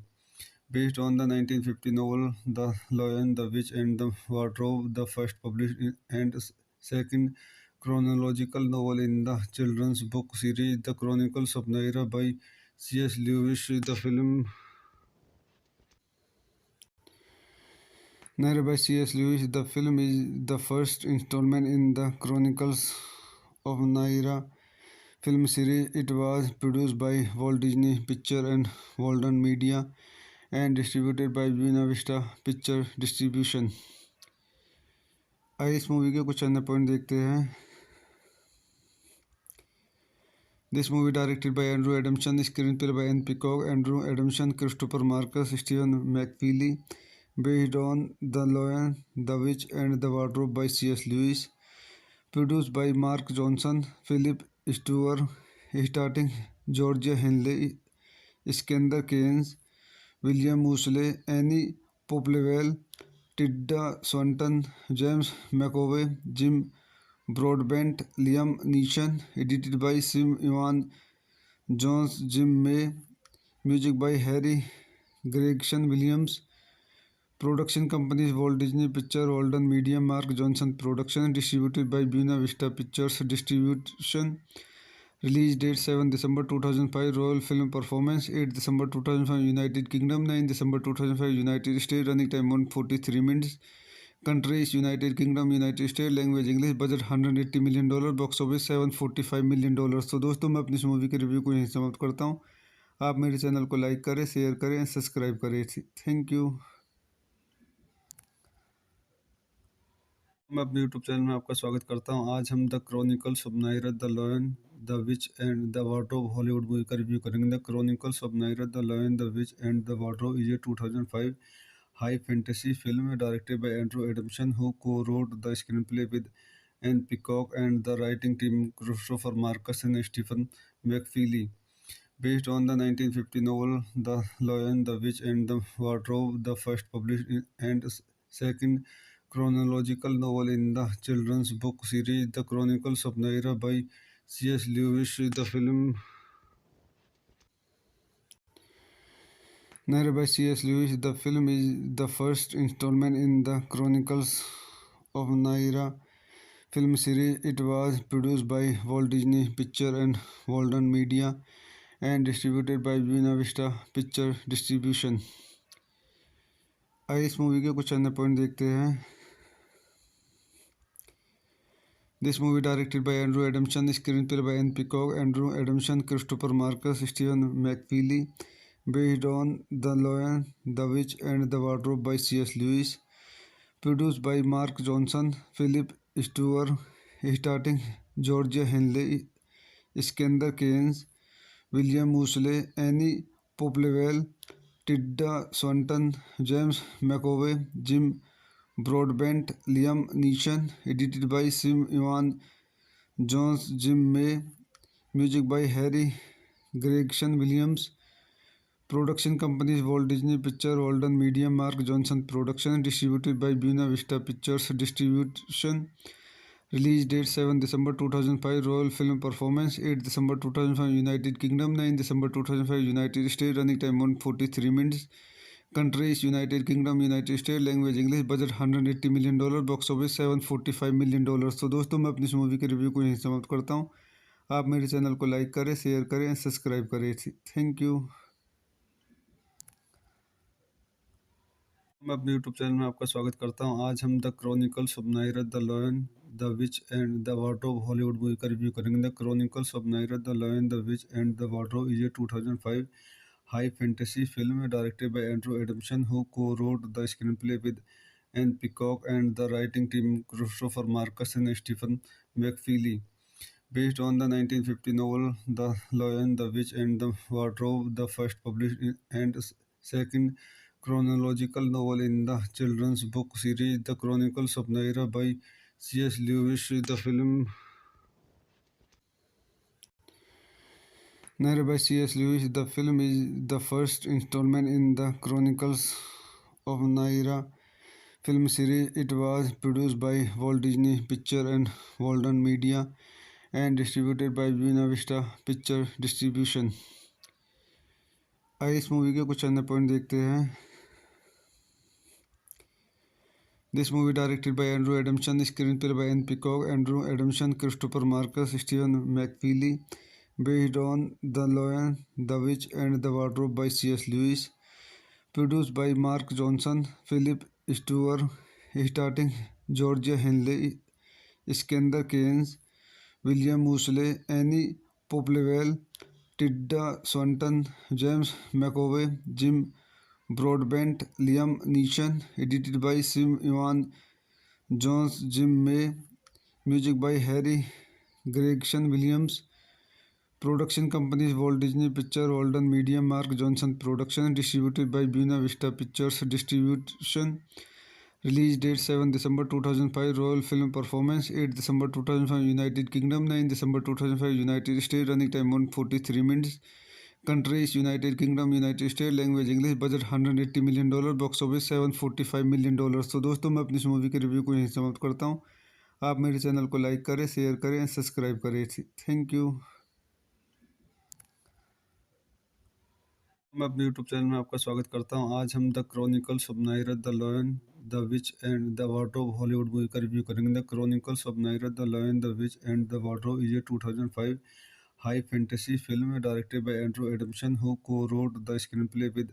Based on the 1950 novel The Lion, the Witch and the Wardrobe, the first published and second chronological novel in the children's book series The Chronicles of Naira by C.S. Lewis. The film Narrated by C.S. Lewis, the film is the first installment in the Chronicles of Narnia film series. It was produced by Walt Disney Pictures and Walden Media and distributed by Buena Vista Picture Distribution. आइए इस movie के कुछ अन्य point देखते हैं. This movie directed by Andrew Adamson, screenplay by Anne Peacock, Andrew Adamson, Christopher Marcus, Stephen McFeely, based on The Lion, the Witch and the Wardrobe by C.S. Lewis, produced by Mark Johnson, Philip Stewart, starting Georgia Henley, Iskandar Keynes, William Moseley, Annie Popplewell, Tilda Swinton, James McAvoy, Jim Broadbent, Liam Neeson, edited by Sim Ivan Jones, Jim May, music by Harry Gregson Williams, production companies Walt Disney Pictures, Walden Media, Mark Johnson Production, distributed by Buena Vista Pictures Distribution, release date 7 December 2005, Royal Film Performance 8 December 2005, United Kingdom 9 December 2005, United States, running time 143 minutes. Countries United Kingdom, United States, language English, budget $180 million, box office $745 million. तो दोस्तों मैं अपनी इस movie के review को यहीं समाप्त करता हूँ. आप मेरे चैनल को लाइक करें, शेयर करें, सब्सक्राइब करें. Thank you. मैं अपने यूट्यूब चैनल में आपका स्वागत करता हूं. आज हम the chronicles of Naira the lion the which and the wardrobe Hollywood movie का रिव्यू करेंगे. The chronicles of Naira the lion the which and the wardrobe is a 2005 high fantasy film directed by Andrew Adamson, who co-wrote the screenplay with Anne Peacock and the writing team Christopher Marcus and Stephen McFeely. Based on the 1950 novel The Lion, the Witch and the Wardrobe, the first published and second chronological novel in the children's book series The Chronicles of Narnia by C.S. Lewis. The film narrated by C.S. Lewis, the film is the first installment in the Chronicles of Narnia film series. It was produced by Walt Disney Pictures and Walden Media and distributed by Buena Vista Picture Distribution. आइए इस movie के कुछ अन्य point देखते हैं. This movie directed by Andrew Adamson, screenplay by Anne Peacock, Andrew Adamson, Christopher Marcus, Stephen McFeely, based on The Lion, the Witch and the Wardrobe by C.S. Lewis, produced by Mark Johnson, Philip Stewart, starting Georgia Henley, Iskandar Keynes, William Moseley, Annie Popplewell, Tilda Swinton, James McAvoy, Jim Broadbent, Liam Neeson, edited by Sim Ivan Jones, Jim May, music by Harry Gregson Williams, production companies Walt Disney Pictures, Walden Media, Mark Johnson Production, distributed by Buena Vista Pictures Distribution, release date 7 December 2005, Royal Film Performance 8 December 2005, United Kingdom 9 December 2005, United States, running time 143 minutes. Countries United Kingdom, United States, language English, budget $180 million, box office $745 million. तो दोस्तों मैं अपनी इस movie के review को यहीं समाप्त करता हूँ. आप मेरे चैनल को लाइक करें, शेयर करें, सब्सक्राइब करें. Thank you. मैं अपने यूट्यूब चैनल में आपका स्वागत करता हूं. आज हम the chronicles of Naira the lion the which and the wardrobe Hollywood movie का रिव्यू करेंगे. The chronicles of Naira the lion the which and the wardrobe is a 2005 high fantasy film directed by Andrew Adamson, who co-wrote the screenplay with Anne Peacock and the writing team Christopher Marcus and Stephen McFeely. Based on the 1950 novel The Lion, the Witch and the Wardrobe, the first published and second chronological novel in the children's book series The Chronicles of Narnia by C.S. Lewis. The film narrated by C.S. Lewis, the film is the first installment in the Chronicles of Narnia film series. It was produced by Walt Disney Pictures and Walden Media and distributed by Buena Vista Picture Distribution. आइए इस movie के कुछ अन्य point देखते हैं. This movie directed by Andrew Adamson, screenplay by Anne Peacock, Andrew Adamson, Christopher Marcus, Stephen McFeely, based on The Lion, the Witch and the Wardrobe by C.S. Lewis, produced by Mark Johnson, Philip Steuer, starting Georgia Henley, Skandar Keynes, William Moseley, Annie Popplewell, टिड्डा Swinton, James McAvoy, Jim Broadbent, Liam Neeson, edited by Sim Evan Jones, Jim May, music by Harry Gregson Williams, production companies Walt Disney picture, Walden media, Mark Johnson production, distributed by Buena Vista pictures distribution, release date 7 December 2005, royal film performance 8 December 2005 United Kingdom, 9 December 2005 United State, running time 143 minutes, countries United Kingdom, United State, language English, budget $180 million, box office $745 million। तो दोस्तों मैं अपनी इस movie के review को यहीं समाप्त करता हूँ। आप मेरे चैनल को लाइक करें, शेयर करें, सब्सक्राइब करें। Thank you. मैं अपने यूट्यूब चैनल में आपका स्वागत करता हूं। आज हम the chronicles of Naira the lion the which and the wardrobe Hollywood movie का रिव्यू करेंगे। The chronicles of Naira the lion the which and the wardrobe is a 2005 high fantasy film directed by Andrew Adamson, who co-wrote the screenplay with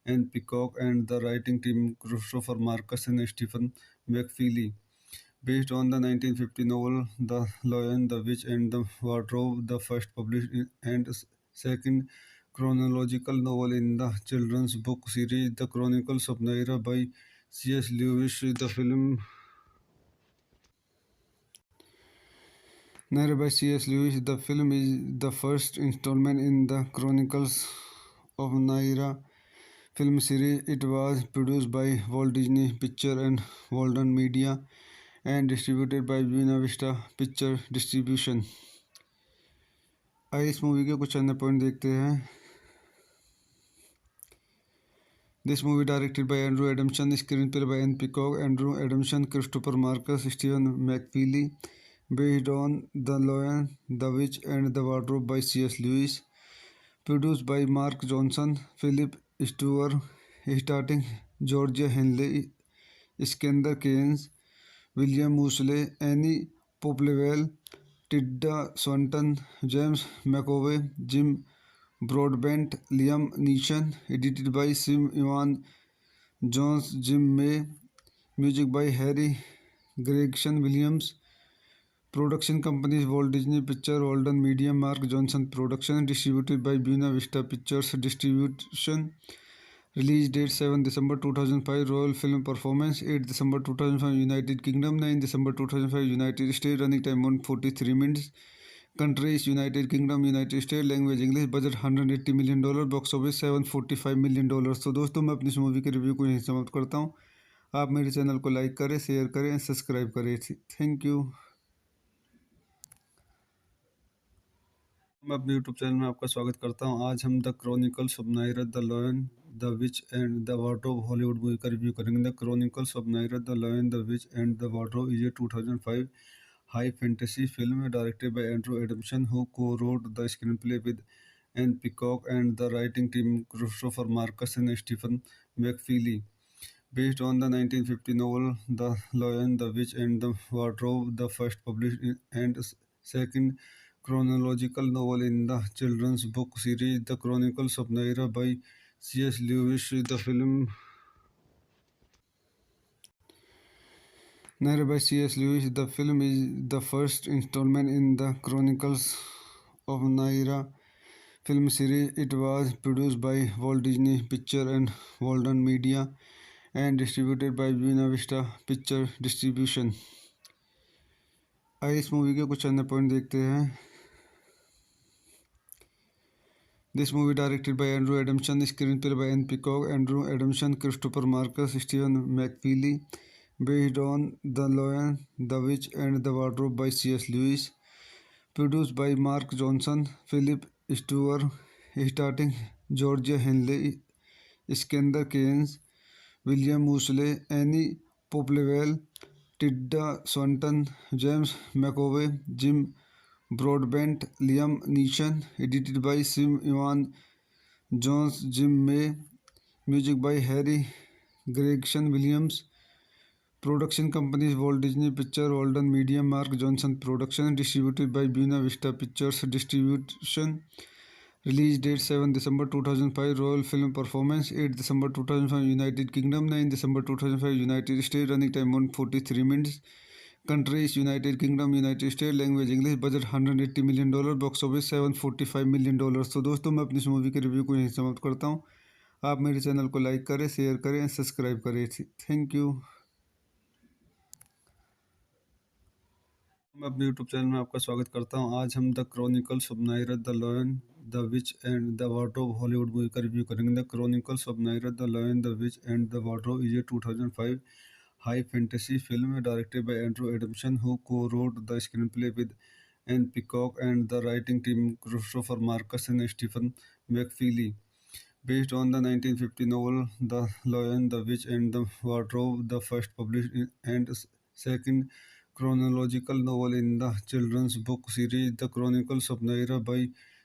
Anne Peacock and the writing team Christopher Marcus and Stephen McFeely. Based on the 1950 novel The Lion, the Witch and the Wardrobe, the first published and second chronological novel in the children's book series The Chronicles of Narnia by C.S. Lewis. The film Narnia by C.S. Lewis. The film is the first installment in the Chronicles of Narnia film series. It was produced by Walt Disney Pictures and Walden Media and distributed by Buena Vista Picture Distribution. आइए इस movie के कुछ अन्य point देखते हैं। This movie directed by Andrew Adamson, screenplay by Anne Peacock, Andrew Adamson, Christopher Marcus, Stephen McFeely, based on The Lion, the Witch and the Wardrobe by C.S. Lewis, produced by Mark Johnson, Philip Stewart, starring Georgia Henley, Skender Keynes, William Moseley, Annie Popplewell, Tilda Swinton, James McAvoy, Jim Broadbent, Liam Neeson, edited by Sim Ivan Jones, Jim May, music by Harry Gregson Williams, production companies Walt Disney Pictures, Walden Media, Mark Johnson Production, distributed by Buena Vista Pictures Distribution, release date 7 December 2005, royal film performance 8 December 2005 United Kingdom, 9 December 2005 United States, running time 143 minutes, countries United Kingdom, United States, language English, budget $180 million, box office $745 million। तो दोस्तों मैं अपनी इस movie के review को यहीं समाप्त करता हूँ। आप मेरे चैनल को लाइक करें, शेयर करें, सब्सक्राइब करें। Thank you. मैं अपने यूट्यूब चैनल में आपका स्वागत करता हूं। आज हम the chronicles of Naira the lion the which and the wardrobe Hollywood movie का रिव्यू करेंगे। The chronicles of Naira the lion the which and the wardrobe is a 2005 high fantasy film directed by Andrew Adamson, who co-wrote the screenplay with Anne Peacock and the writing team Christopher Marcus and Stephen McFeely. Based on the 1950 novel The Lion, the Witch and the Wardrobe, the first published and second chronological novel in the children's book series The Chronicles of Narnia by C.S. Lewis. The film Narnia by C.S. Lewis. The film is the first installment in the Chronicles of Narnia film series. It was produced by Walt Disney Pictures and Walden Media and distributed by Buena Vista Picture Distribution. आइए इस movie के कुछ अन्य point देखते हैं। This movie directed by Andrew Adamson, screenplay by Anne Peacock, Andrew Adamson, Christopher Marcus, Stephen McFeely, based on The Lion, the Witch and the Wardrobe by C.S. Lewis, produced by Mark Johnson, Philip Stewart, starring Georgia Henley, Skender Keynes, William Moseley, Annie Popplewell, Tilda Swinton, James McAvoy, Jim Broadbent, Liam Neeson, edited by Sim Ivan Jones, Jim May, music by Harry Gregson Williams, production companies Walt Disney Pictures, Walden Media, Mark Johnson Production, distributed by Buena Vista Pictures Distribution, Release date 7 December 2005. Royal film performance 8 December 2005 United Kingdom, 9 December 2005 United States. Running time 143 minutes. Countries United Kingdom, United States. Language English. Budget $180 million. Box office $745 million. तो दोस्तों मैं अपनी इस movie के review को यहीं समाप्त करता हूँ। आप मेरे चैनल को लाइक करें, शेयर करें, सब्सक्राइब करें। Thank you. मैं अपने यूट्यूब चैनल में आपका स्वागत करता हूं। आज हम the chronicles of Naira the lion the which and the wardrobe Hollywood movie का रिव्यू करेंगे। The chronicles of Naira the lion the which and the wardrobe is a 2005 high fantasy film directed by Andrew Adamson, who co-wrote the screenplay with Anne Peacock and the writing team Christopher Marcus and Stephen McFeely. Based on the 1950 novel The Lion, the Witch and the Wardrobe, the first published and second chronological novel in the children's book series The Chronicles of Naira by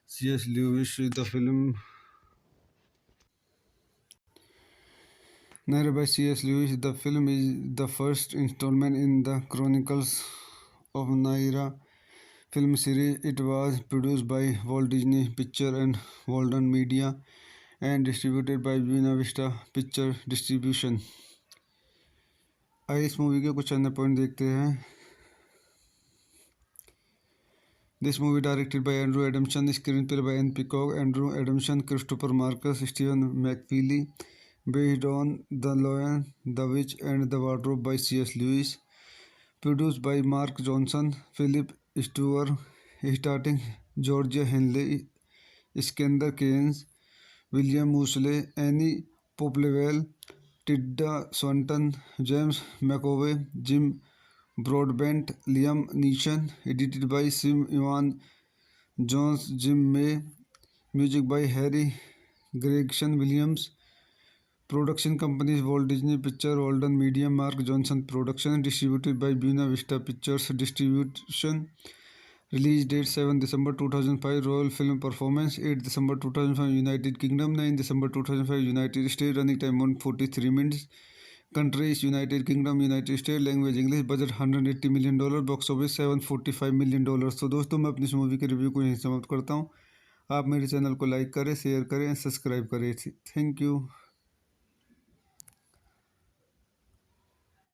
C.S. Lewis. The film Naira by C.S. Lewis. The film is the first installment in the Chronicles of Naira film series. It was produced by Walt Disney Pictures and Walden Media and distributed by Buena Vista Picture Distribution. आइए इस movie के कुछ अन्य point देखते हैं। This movie directed by Andrew Adamson, screenplay by Anne Peacock, Andrew Adamson, Christopher Marcus, Stephen McFeely, based on The Lion, the Witch and the Wardrobe by C.S. Lewis, produced by Mark Johnson, Philip Stewart, starring Georgia Henley, Iskandar Keynes, William Moseley, Annie Popplewell, Tilda Swinton, James McAvoy, Jim Broadbent, Liam Neeson. Edited by Sim Ivan Jones, Jim May. Music by Harry Gregson Williams. Production companies Walt Disney Pictures, Walden Media, Mark Johnson Production. Distributed by Buena Vista Pictures Distribution. Release date 7 December 2005. Royal film performance 8 December 2005 United Kingdom, 9 December 2005 United States. Running time 143 minutes. Countries United Kingdom, United States. Language English. Budget $180 million. Box office $745 million. तो दोस्तों मैं अपनी इस movie के review को यहीं समाप्त करता हूँ। आप मेरे चैनल को लाइक करें, शेयर करें, सब्सक्राइब करें। Thank you.